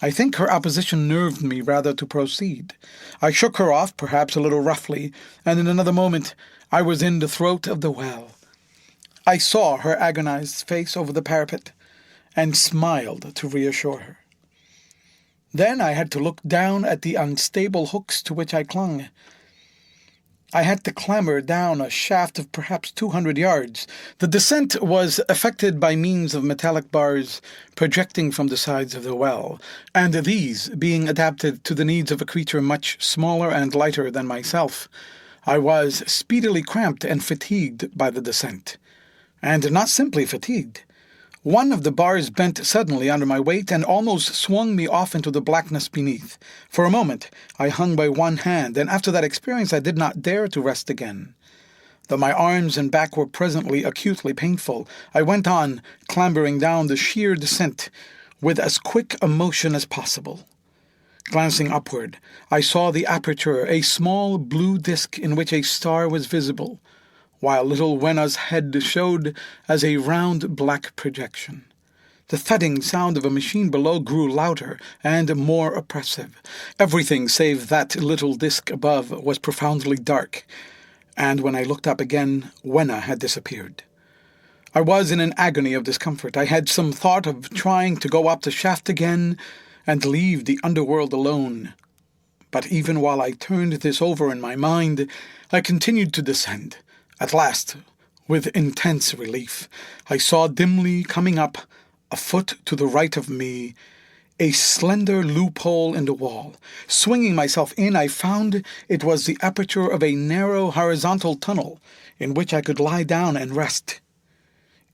I think her opposition nerved me rather to proceed. I shook her off, perhaps a little roughly, and in another moment I was in the throat of the well. I saw her agonized face over the parapet, and smiled to reassure her. Then I had to look down at the unstable hooks to which I clung. I had to clamber down a shaft of perhaps 200 yards. The descent was effected by means of metallic bars projecting from the sides of the well, and these being adapted to the needs of a creature much smaller and lighter than myself, I was speedily cramped and fatigued by the descent. And not simply fatigued. One of the bars bent suddenly under my weight and almost swung me off into the blackness beneath. For a moment I hung by one hand, and after that experience I did not dare to rest again. Though my arms and back were presently acutely painful, I went on, clambering down the sheer descent with as quick a motion as possible. Glancing upward, I saw the aperture, a small blue disk in which a star was visible, while little Wenna's head showed as a round black projection. The thudding sound of a machine below grew louder and more oppressive. Everything save that little disk above was profoundly dark, and when I looked up again, Wenna had disappeared. I was in an agony of discomfort. I had some thought of trying to go up the shaft again and leave the underworld alone. But even while I turned this over in my mind, I continued to descend. At last, with intense relief, I saw dimly coming up, a foot to the right of me, a slender loophole in the wall. Swinging myself in, I found it was the aperture of a narrow horizontal tunnel in which I could lie down and rest.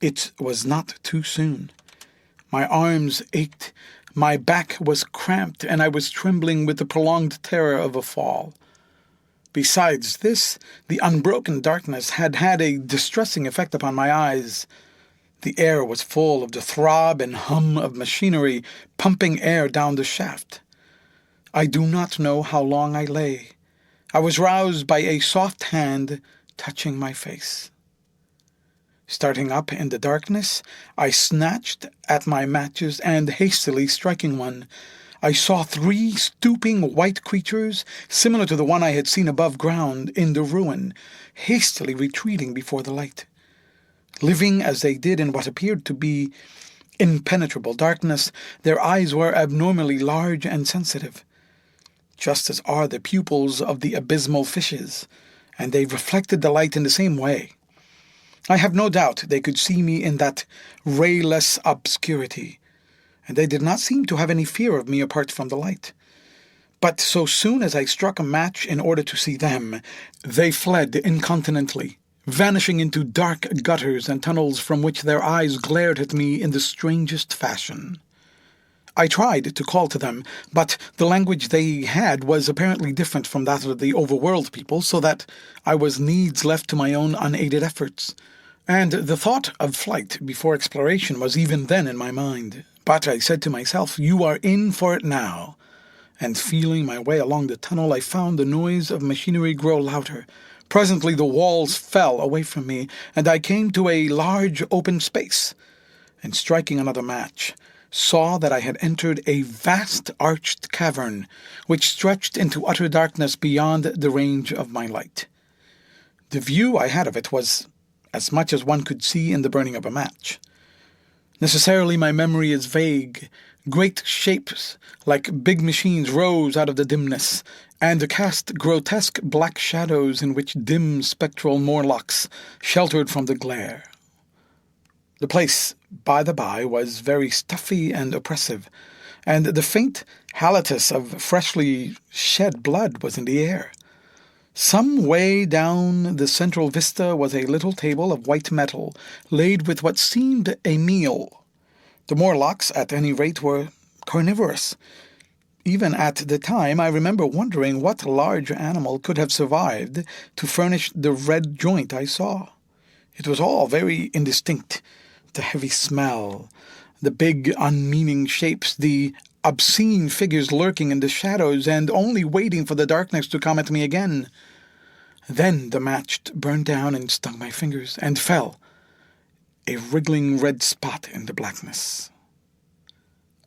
It was not too soon. My arms ached, my back was cramped, and I was trembling with the prolonged terror of a fall. Besides this, the unbroken darkness had had a distressing effect upon my eyes. The air was full of the throb and hum of machinery pumping air down the shaft. I do not know how long I lay. I was roused by a soft hand touching my face. Starting up in the darkness, I snatched at my matches and, hastily striking one, I saw 3 stooping white creatures, similar to the one I had seen above ground in the ruin, hastily retreating before the light. Living as they did in what appeared to be impenetrable darkness, their eyes were abnormally large and sensitive, just as are the pupils of the abysmal fishes, and they reflected the light in the same way. I have no doubt they could see me in that rayless obscurity, and they did not seem to have any fear of me apart from the light. But so soon as I struck a match in order to see them, they fled incontinently, vanishing into dark gutters and tunnels from which their eyes glared at me in the strangest fashion. I tried to call to them, but the language they had was apparently different from that of the overworld people, so that I was needs left to my own unaided efforts, and the thought of flight before exploration was even then in my mind. But I said to myself, "You are in for it now," and feeling my way along the tunnel, I found the noise of machinery grow louder. Presently the walls fell away from me, and I came to a large open space, and striking another match, saw that I had entered a vast arched cavern, which stretched into utter darkness beyond the range of my light. The view I had of it was as much as one could see in the burning of a match. Necessarily my memory is vague. Great shapes, like big machines, rose out of the dimness, and cast grotesque black shadows in which dim spectral Morlocks sheltered from the glare. The place, by the by, was very stuffy and oppressive, and the faint halitus of freshly shed blood was in the air. Some way down the central vista was a little table of white metal, laid with what seemed a meal. The Morlocks, at any rate, were carnivorous. Even at the time, I remember wondering what large animal could have survived to furnish the red joint I saw. It was all very indistinct. The heavy smell, the big, unmeaning shapes, the obscene figures lurking in the shadows and only waiting for the darkness to come at me again. Then the match burned down and stung my fingers, and fell, a wriggling red spot in the blackness.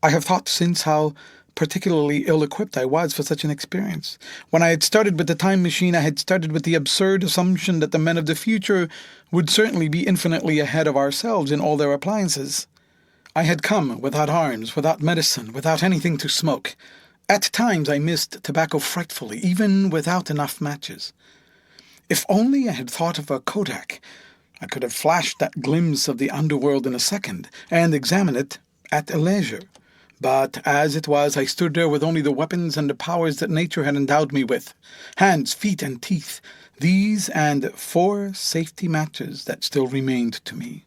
I have thought since how particularly ill-equipped I was for such an experience. When I had started with the time machine, I had started with the absurd assumption that the men of the future would certainly be infinitely ahead of ourselves in all their appliances. I had come without arms, without medicine, without anything to smoke. At times I missed tobacco frightfully, even without enough matches. If only I had thought of a kodak, I could have flashed that glimpse of the underworld in a second, and examined it at leisure. But as it was, I stood there with only the weapons and the powers that nature had endowed me with, hands, feet, and teeth, these and 4 safety matches that still remained to me.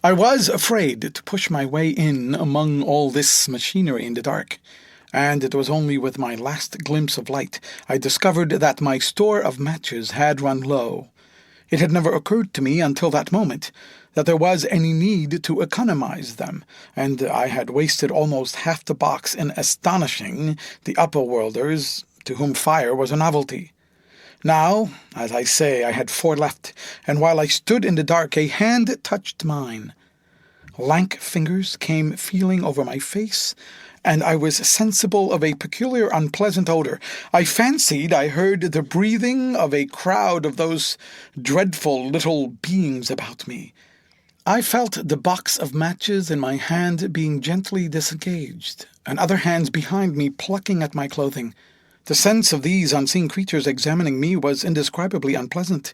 I was afraid to push my way in among all this machinery in the dark, and it was only with my last glimpse of light I discovered that my store of matches had run low. It had never occurred to me until that moment that there was any need to economize them, and I had wasted almost half the box in astonishing the upper-worlders, to whom fire was a novelty. Now, as I say, I had 4 left, and while I stood in the dark, a hand touched mine. Lank fingers came feeling over my face, and I was sensible of a peculiar unpleasant odor. I fancied I heard the breathing of a crowd of those dreadful little beings about me. I felt the box of matches in my hand being gently disengaged, and other hands behind me plucking at my clothing. The sense of these unseen creatures examining me was indescribably unpleasant.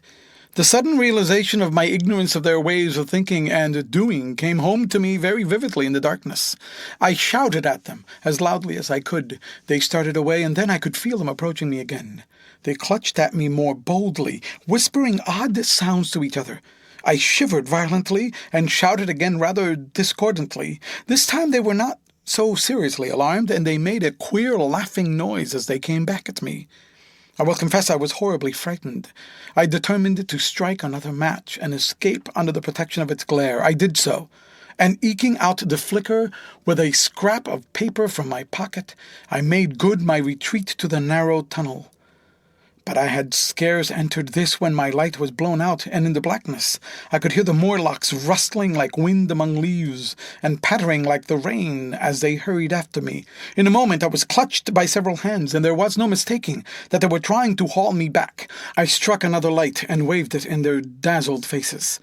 The sudden realization of my ignorance of their ways of thinking and doing came home to me very vividly in the darkness. I shouted at them as loudly as I could. They started away, and then I could feel them approaching me again. They clutched at me more boldly, whispering odd sounds to each other. I shivered violently and shouted again rather discordantly. This time they were not so seriously alarmed, and they made a queer laughing noise as they came back at me. I will confess I was horribly frightened. I determined to strike another match and escape under the protection of its glare. I did so, and eking out the flicker with a scrap of paper from my pocket, I made good my retreat to the narrow tunnel. But I had scarce entered this when my light was blown out, and in the blackness I could hear the Morlocks rustling like wind among leaves, and pattering like the rain as they hurried after me. In a moment I was clutched by several hands, and there was no mistaking that they were trying to haul me back. I struck another light and waved it in their dazzled faces.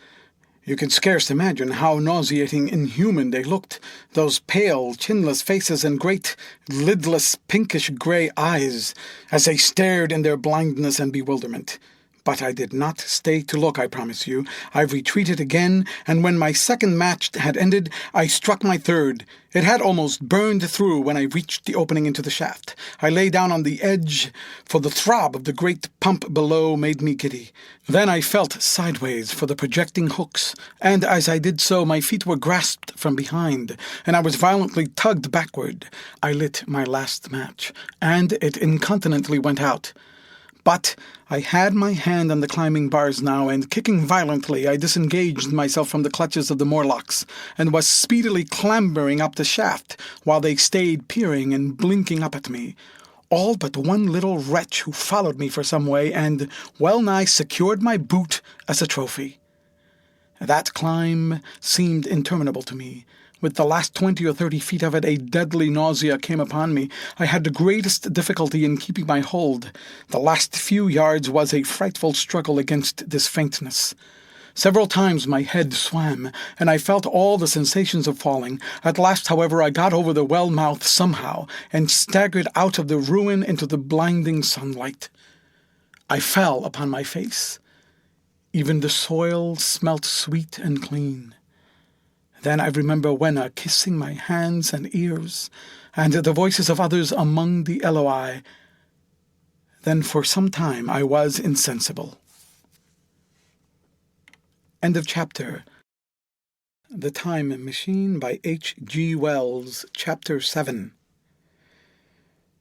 You can scarce imagine how nauseating inhuman they looked, those pale, chinless faces and great, lidless, pinkish-grey eyes, as they stared in their blindness and bewilderment. But I did not stay to look, I promise you. I retreated again, and when my second match had ended, I struck my third. It had almost burned through when I reached the opening into the shaft. I lay down on the edge, for the throb of the great pump below made me giddy. Then I felt sideways for the projecting hooks, and as I did so, my feet were grasped from behind, and I was violently tugged backward. I lit my last match, and it incontinently went out. But I had my hand on the climbing bars now, and kicking violently, I disengaged myself from the clutches of the Morlocks, and was speedily clambering up the shaft, while they stayed peering and blinking up at me. All but one little wretch who followed me for some way, and well-nigh secured my boot as a trophy. That climb seemed interminable to me. With the last 20 or 30 feet of it, a deadly nausea came upon me. I had the greatest difficulty in keeping my hold. The last few yards was a frightful struggle against this faintness. Several times my head swam, and I felt all the sensations of falling. At last, however, I got over the well mouth somehow, and staggered out of the ruin into the blinding sunlight. I fell upon my face. Even the soil smelt sweet and clean. Then I remember Wenna kissing my hands and ears, and the voices of others among the Eloi. Then for some time I was insensible. End of chapter. The Time Machine by H.G Wells, Chapter 7.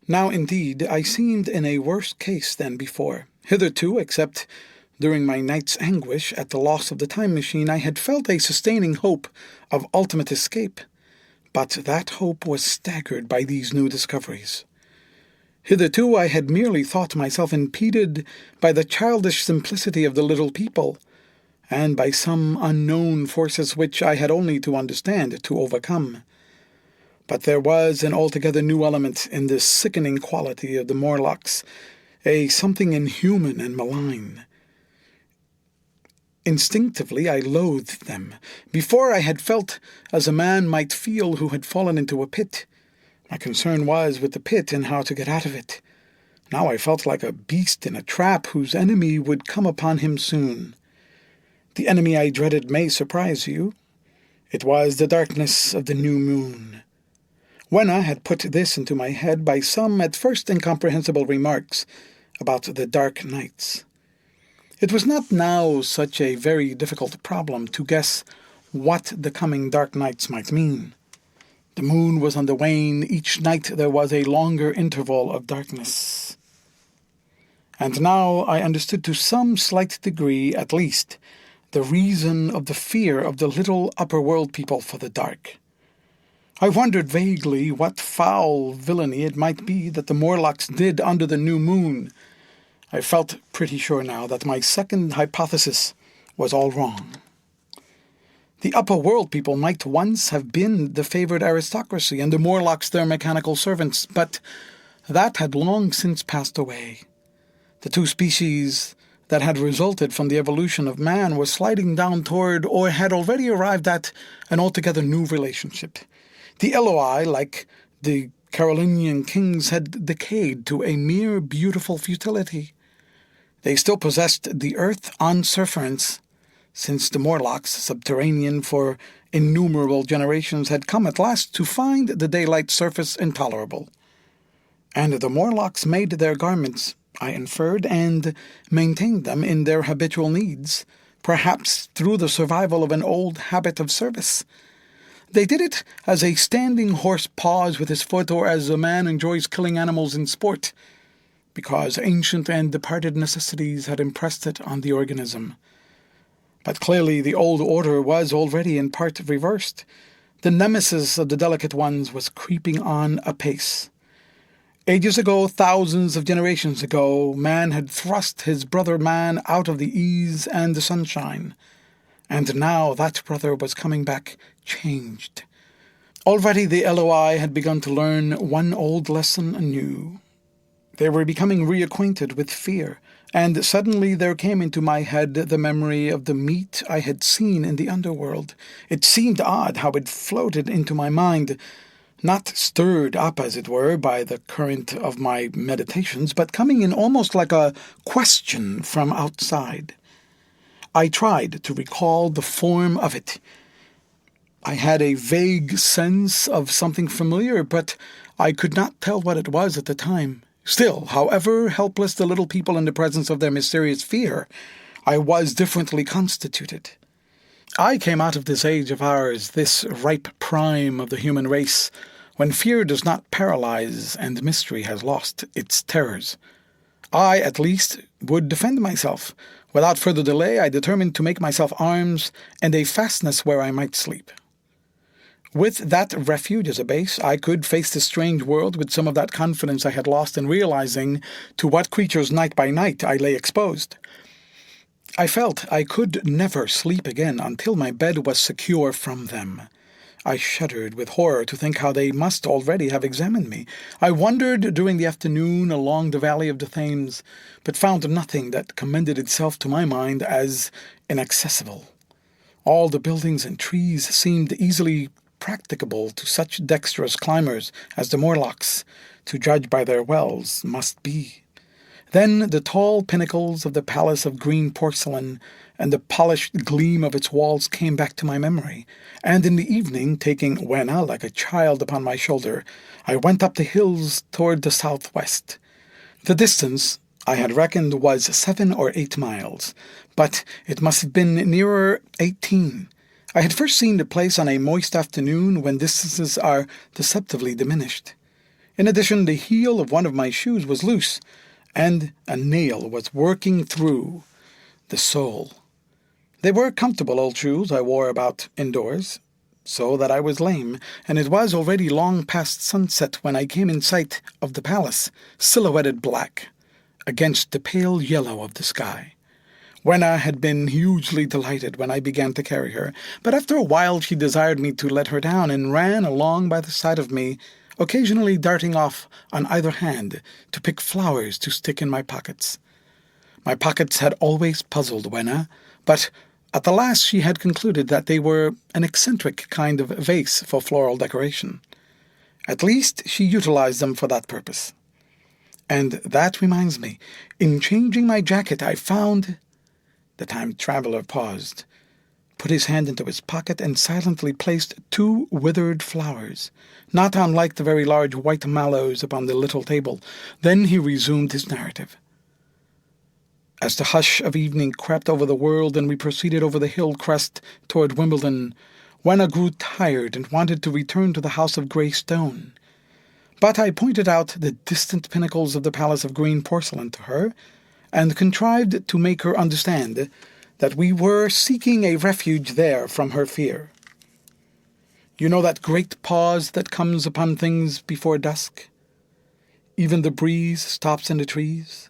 Now indeed I seemed in a worse case than before. Hitherto, except during my night's anguish at the loss of the time machine, I had felt a sustaining hope of ultimate escape, but that hope was staggered by these new discoveries. Hitherto I had merely thought myself impeded by the childish simplicity of the little people, and by some unknown forces which I had only to understand to overcome. But there was an altogether new element in this sickening quality of the Morlocks, a something inhuman and malign. Instinctively I loathed them. Before I had felt as a man might feel who had fallen into a pit. My concern was with the pit and how to get out of it. Now I felt like a beast in a trap whose enemy would come upon him soon. The enemy I dreaded may surprise you. It was the darkness of the new moon. Wenna had put this into my head by some at first incomprehensible remarks about the dark nights. It was not now such a very difficult problem to guess what the coming dark nights might mean. The moon was on the wane. Each night there was a longer interval of darkness. And now I understood to some slight degree, at least, the reason of the fear of the little upper-world people for the dark. I wondered vaguely what foul villainy it might be that the Morlocks did under the new moon. I felt pretty sure now that my second hypothesis was all wrong. The upper-world people might once have been the favored aristocracy, and the Morlocks their mechanical servants, but that had long since passed away. The two species that had resulted from the evolution of man were sliding down toward, or had already arrived at, an altogether new relationship. The Eloi, like the Carolinian kings, had decayed to a mere beautiful futility. They still possessed the earth on sufferance, since the Morlocks, subterranean for innumerable generations, had come at last to find the daylight surface intolerable. And the Morlocks made their garments, I inferred, and maintained them in their habitual needs, perhaps through the survival of an old habit of service. They did it as a standing horse paws with his foot, or as a man enjoys killing animals in sport, because ancient and departed necessities had impressed it on the organism. But clearly the old order was already in part reversed. The nemesis of the delicate ones was creeping on apace. Ages ago, thousands of generations ago, man had thrust his brother man out of the ease and the sunshine, and now that brother was coming back changed. Already the Eloi had begun to learn one old lesson anew. They were becoming reacquainted with fear, and suddenly there came into my head the memory of the meat I had seen in the underworld. It seemed odd how it floated into my mind, not stirred up, as it were, by the current of my meditations, but coming in almost like a question from outside. I tried to recall the form of it. I had a vague sense of something familiar, but I could not tell what it was at the time. Still, however helpless the little people in the presence of their mysterious fear, I was differently constituted. I came out of this age of ours, this ripe prime of the human race, when fear does not paralyze and mystery has lost its terrors. I, at least, would defend myself. Without further delay, I determined to make myself arms and a fastness where I might sleep. With that refuge as a base, I could face the strange world with some of that confidence I had lost in realizing to what creatures night by night I lay exposed. I felt I could never sleep again until my bed was secure from them. I shuddered with horror to think how they must already have examined me. I wandered during the afternoon along the valley of the Thames, but found nothing that commended itself to my mind as inaccessible. All the buildings and trees seemed easily practicable to such dexterous climbers as the Morlocks, to judge by their wells, must be. Then the tall pinnacles of the palace of green porcelain and the polished gleam of its walls came back to my memory, and in the evening, taking Wena like a child upon my shoulder, I went up the hills toward the southwest. The distance, I had reckoned, was 7 or 8 miles, but it must have been nearer 18. I had first seen the place on a moist afternoon when distances are deceptively diminished. In addition, the heel of one of my shoes was loose, and a nail was working through the sole. They were comfortable old shoes I wore about indoors, so that I was lame, and it was already long past sunset when I came in sight of the palace, silhouetted black, against the pale yellow of the sky. Wena had been hugely delighted when I began to carry her, but after a while she desired me to let her down and ran along by the side of me, occasionally darting off on either hand to pick flowers to stick in my pockets. My pockets had always puzzled Wena, but at the last she had concluded that they were an eccentric kind of vase for floral decoration. At least she utilized them for that purpose. And that reminds me, in changing my jacket I found... The time-traveler paused, put his hand into his pocket, and silently placed 2 withered flowers, not unlike the very large white mallows upon the little table. Then he resumed his narrative. As the hush of evening crept over the world and we proceeded over the hill crest toward Wimbledon, Wena grew tired and wanted to return to the house of grey stone. But I pointed out the distant pinnacles of the palace of green porcelain to her, and contrived to make her understand that we were seeking a refuge there from her fear. You know that great pause that comes upon things before dusk? Even the breeze stops in the trees.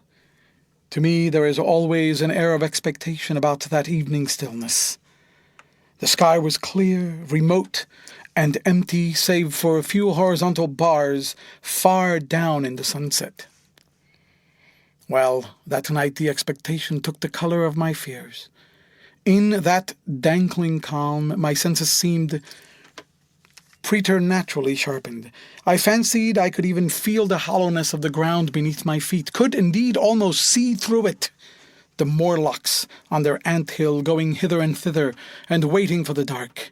To me there is always an air of expectation about that evening stillness. The sky was clear, remote, and empty save for a few horizontal bars far down in the sunset. Well, that night the expectation took the color of my fears. In that dankling calm, my senses seemed preternaturally sharpened. I fancied I could even feel the hollowness of the ground beneath my feet, could indeed almost see through it. The Morlocks on their ant-hill going hither and thither, and waiting for the dark.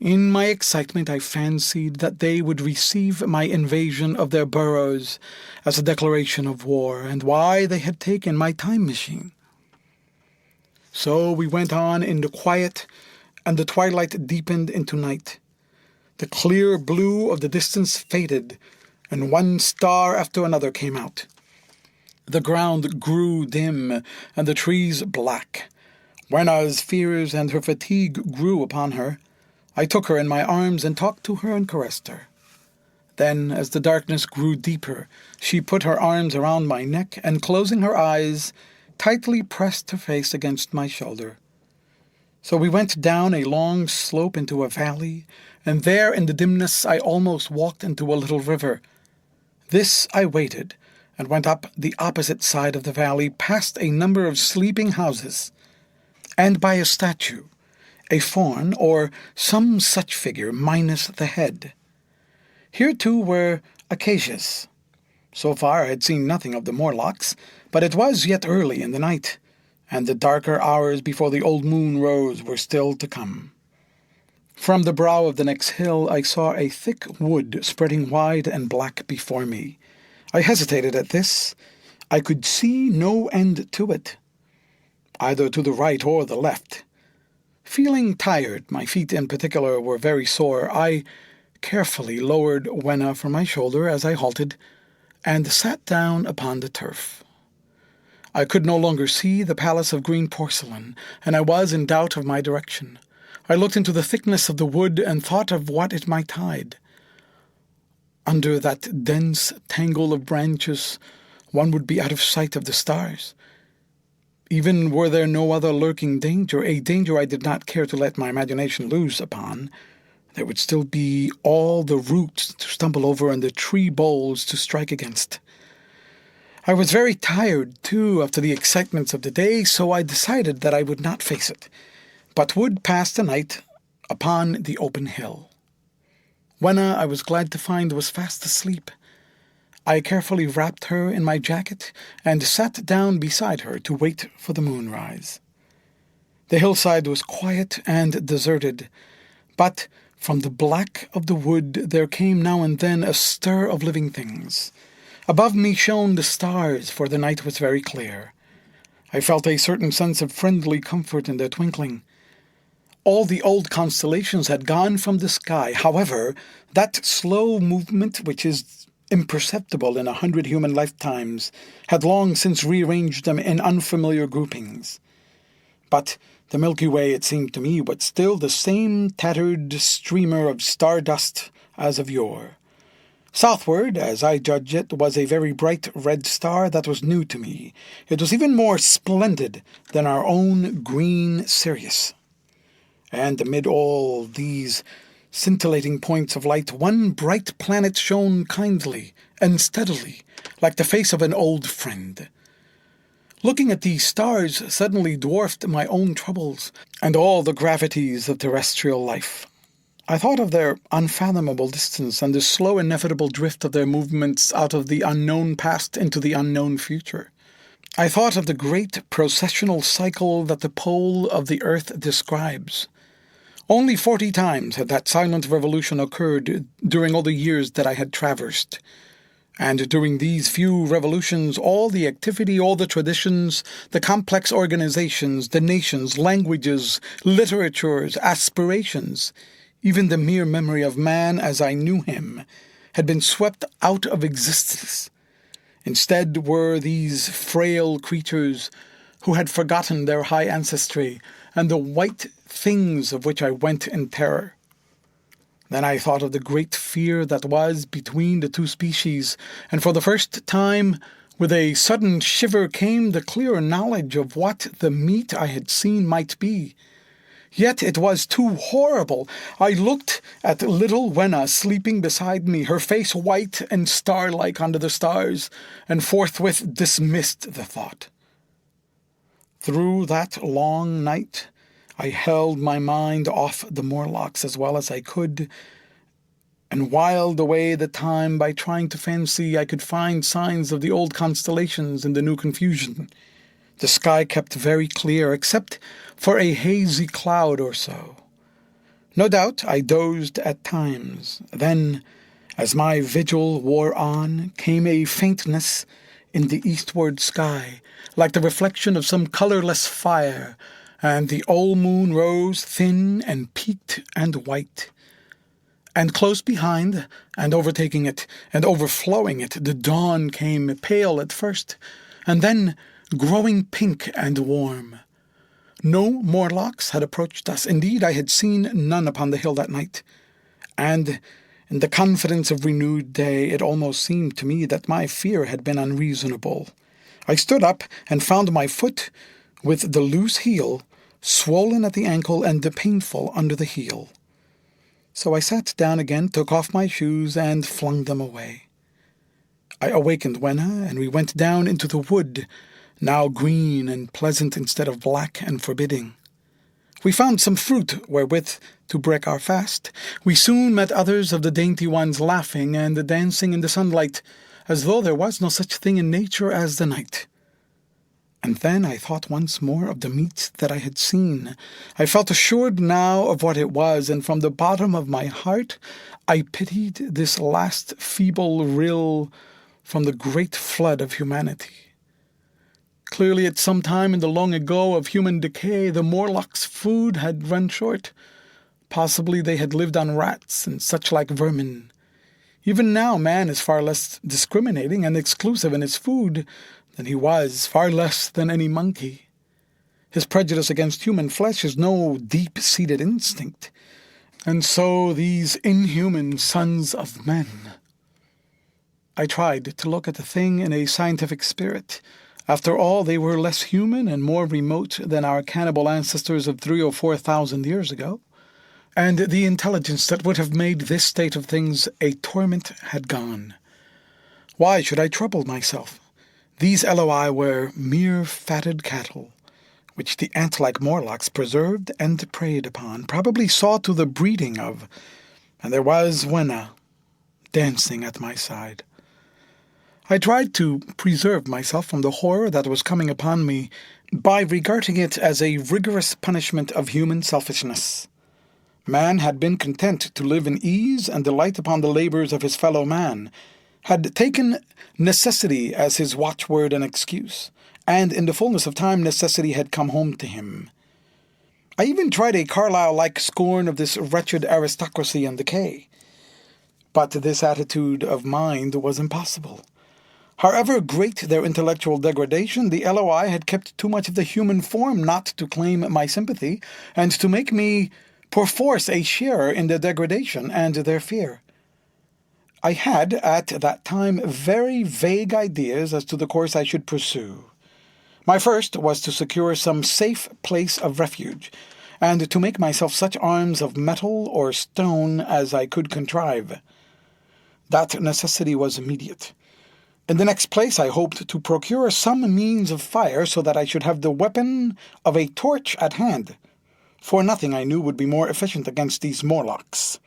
In my excitement I fancied that they would receive my invasion of their burrows as a declaration of war, and why they had taken my time machine. So we went on in the quiet, and the twilight deepened into night. The clear blue of the distance faded, and one star after another came out. The ground grew dim, and the trees black. Wena's fears and her fatigue grew upon her. I took her in my arms and talked to her and caressed her. Then, as the darkness grew deeper, she put her arms around my neck and, closing her eyes, tightly pressed her face against my shoulder. So we went down a long slope into a valley, and there in the dimness I almost walked into a little river. This I waded, and went up the opposite side of the valley, past a number of sleeping houses, and by a statue, a faun, or some such figure, minus the head. Here, too, were acacias. So far I had seen nothing of the Morlocks, but it was yet early in the night, and the darker hours before the old moon rose were still to come. From the brow of the next hill I saw a thick wood spreading wide and black before me. I hesitated at this. I could see no end to it, either to the right or the left. Feeling tired, my feet in particular were very sore, I carefully lowered Wena from my shoulder as I halted, and sat down upon the turf. I could no longer see the palace of green porcelain, and I was in doubt of my direction. I looked into the thickness of the wood and thought of what it might hide. Under that dense tangle of branches, one would be out of sight of the stars. Even were there no other lurking danger, a danger I did not care to let my imagination loose upon, there would still be all the roots to stumble over and the tree boles to strike against. I was very tired, too, after the excitements of the day, so I decided that I would not face it, but would pass the night upon the open hill. Wenna, I was glad to find, was fast asleep. I carefully wrapped her in my jacket and sat down beside her to wait for the moonrise. The hillside was quiet and deserted, but from the black of the wood there came now and then a stir of living things. Above me shone the stars, for the night was very clear. I felt a certain sense of friendly comfort in their twinkling. All the old constellations had gone from the sky. However, that slow movement which is imperceptible in 100 human lifetimes had long since rearranged them in unfamiliar groupings. But the Milky Way, it seemed to me, was still the same tattered streamer of stardust as of yore. Southward, as I judged it, was a very bright red star that was new to me. It was even more splendid than our own green Sirius. And amid all these scintillating points of light, one bright planet shone kindly and steadily, like the face of an old friend. Looking at these stars suddenly dwarfed my own troubles and all the gravities of terrestrial life. I thought of their unfathomable distance and the slow inevitable drift of their movements out of the unknown past into the unknown future. I thought of the great processional cycle that the pole of the earth describes. Only 40 times had that silent revolution occurred during all the years that I had traversed. And during these few revolutions, all the activity, all the traditions, the complex organizations, the nations, languages, literatures, aspirations, even the mere memory of man as I knew him, had been swept out of existence. Instead were these frail creatures who had forgotten their high ancestry and the white things of which I went in terror. Then I thought of the great fear that was between the two species, and for the first time, with a sudden shiver, came the clearer knowledge of what the meat I had seen might be. Yet it was too horrible. I looked at little Wenna sleeping beside me, her face white and star-like under the stars, and forthwith dismissed the thought. Through that long night, I held my mind off the Morlocks as well as I could, and whiled away the time by trying to fancy I could find signs of the old constellations in the new confusion. The sky kept very clear, except for a hazy cloud or so. No doubt I dozed at times. Then, as my vigil wore on, came a faintness in the eastward sky, like the reflection of some colourless fire, and the old moon rose thin and peaked and white. And close behind, and overtaking it, and overflowing it, the dawn came, pale at first, and then growing pink and warm. No Morlocks had approached us. Indeed, I had seen none upon the hill that night. And in the confidence of renewed day, it almost seemed to me that my fear had been unreasonable. I stood up and found my foot, with the loose heel, swollen at the ankle and painful under the heel. So I sat down again, took off my shoes, and flung them away. I awakened Wenna, and we went down into the wood, now green and pleasant instead of black and forbidding. We found some fruit wherewith to break our fast. We soon met others of the dainty ones laughing and dancing in the sunlight, as though there was no such thing in nature as the night. And then I thought once more of the meat that I had seen. I felt assured now of what it was, and from the bottom of my heart I pitied this last feeble rill from the great flood of humanity. Clearly at some time in the long ago of human decay, the Morlocks' food had run short. Possibly they had lived on rats and such like vermin. Even now man is far less discriminating and exclusive in his food then he was far less than any monkey. His prejudice against human flesh is no deep-seated instinct. And so these inhuman sons of men. I tried to look at the thing in a scientific spirit. After all, they were less human and more remote than our cannibal ancestors of 3,000 or 4,000 years ago. And the intelligence that would have made this state of things a torment had gone. Why should I trouble myself? These Eloi were mere fatted cattle, which the ant-like Morlocks preserved and preyed upon, probably saw to the breeding of, and there was Wenna dancing at my side. I tried to preserve myself from the horror that was coming upon me by regarding it as a rigorous punishment of human selfishness. Man had been content to live in ease and delight upon the labors of his fellow man, had taken necessity as his watchword and excuse, and in the fullness of time necessity had come home to him. I even tried a Carlyle-like scorn of this wretched aristocracy and decay. But this attitude of mind was impossible. However great their intellectual degradation, the Eloi had kept too much of the human form not to claim my sympathy, and to make me perforce a sharer in their degradation and their fear. I had, at that time, very vague ideas as to the course I should pursue. My first was to secure some safe place of refuge, and to make myself such arms of metal or stone as I could contrive. That necessity was immediate. In the next place I hoped to procure some means of fire so that I should have the weapon of a torch at hand, for nothing I knew would be more efficient against these Morlocks.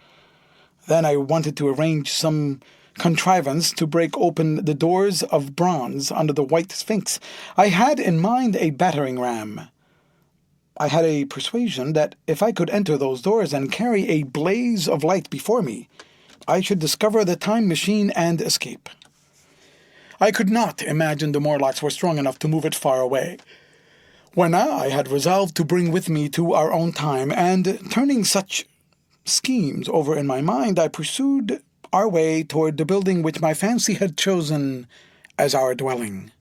Then I wanted to arrange some contrivance to break open the doors of bronze under the white sphinx. I had in mind a battering ram. I had a persuasion that if I could enter those doors and carry a blaze of light before me, I should discover the time machine and escape. I could not imagine the Morlocks were strong enough to move it far away. Wenna I had resolved to bring with me to our own time, and turning such schemes over in my mind, I pursued our way toward the building which my fancy had chosen as our dwelling.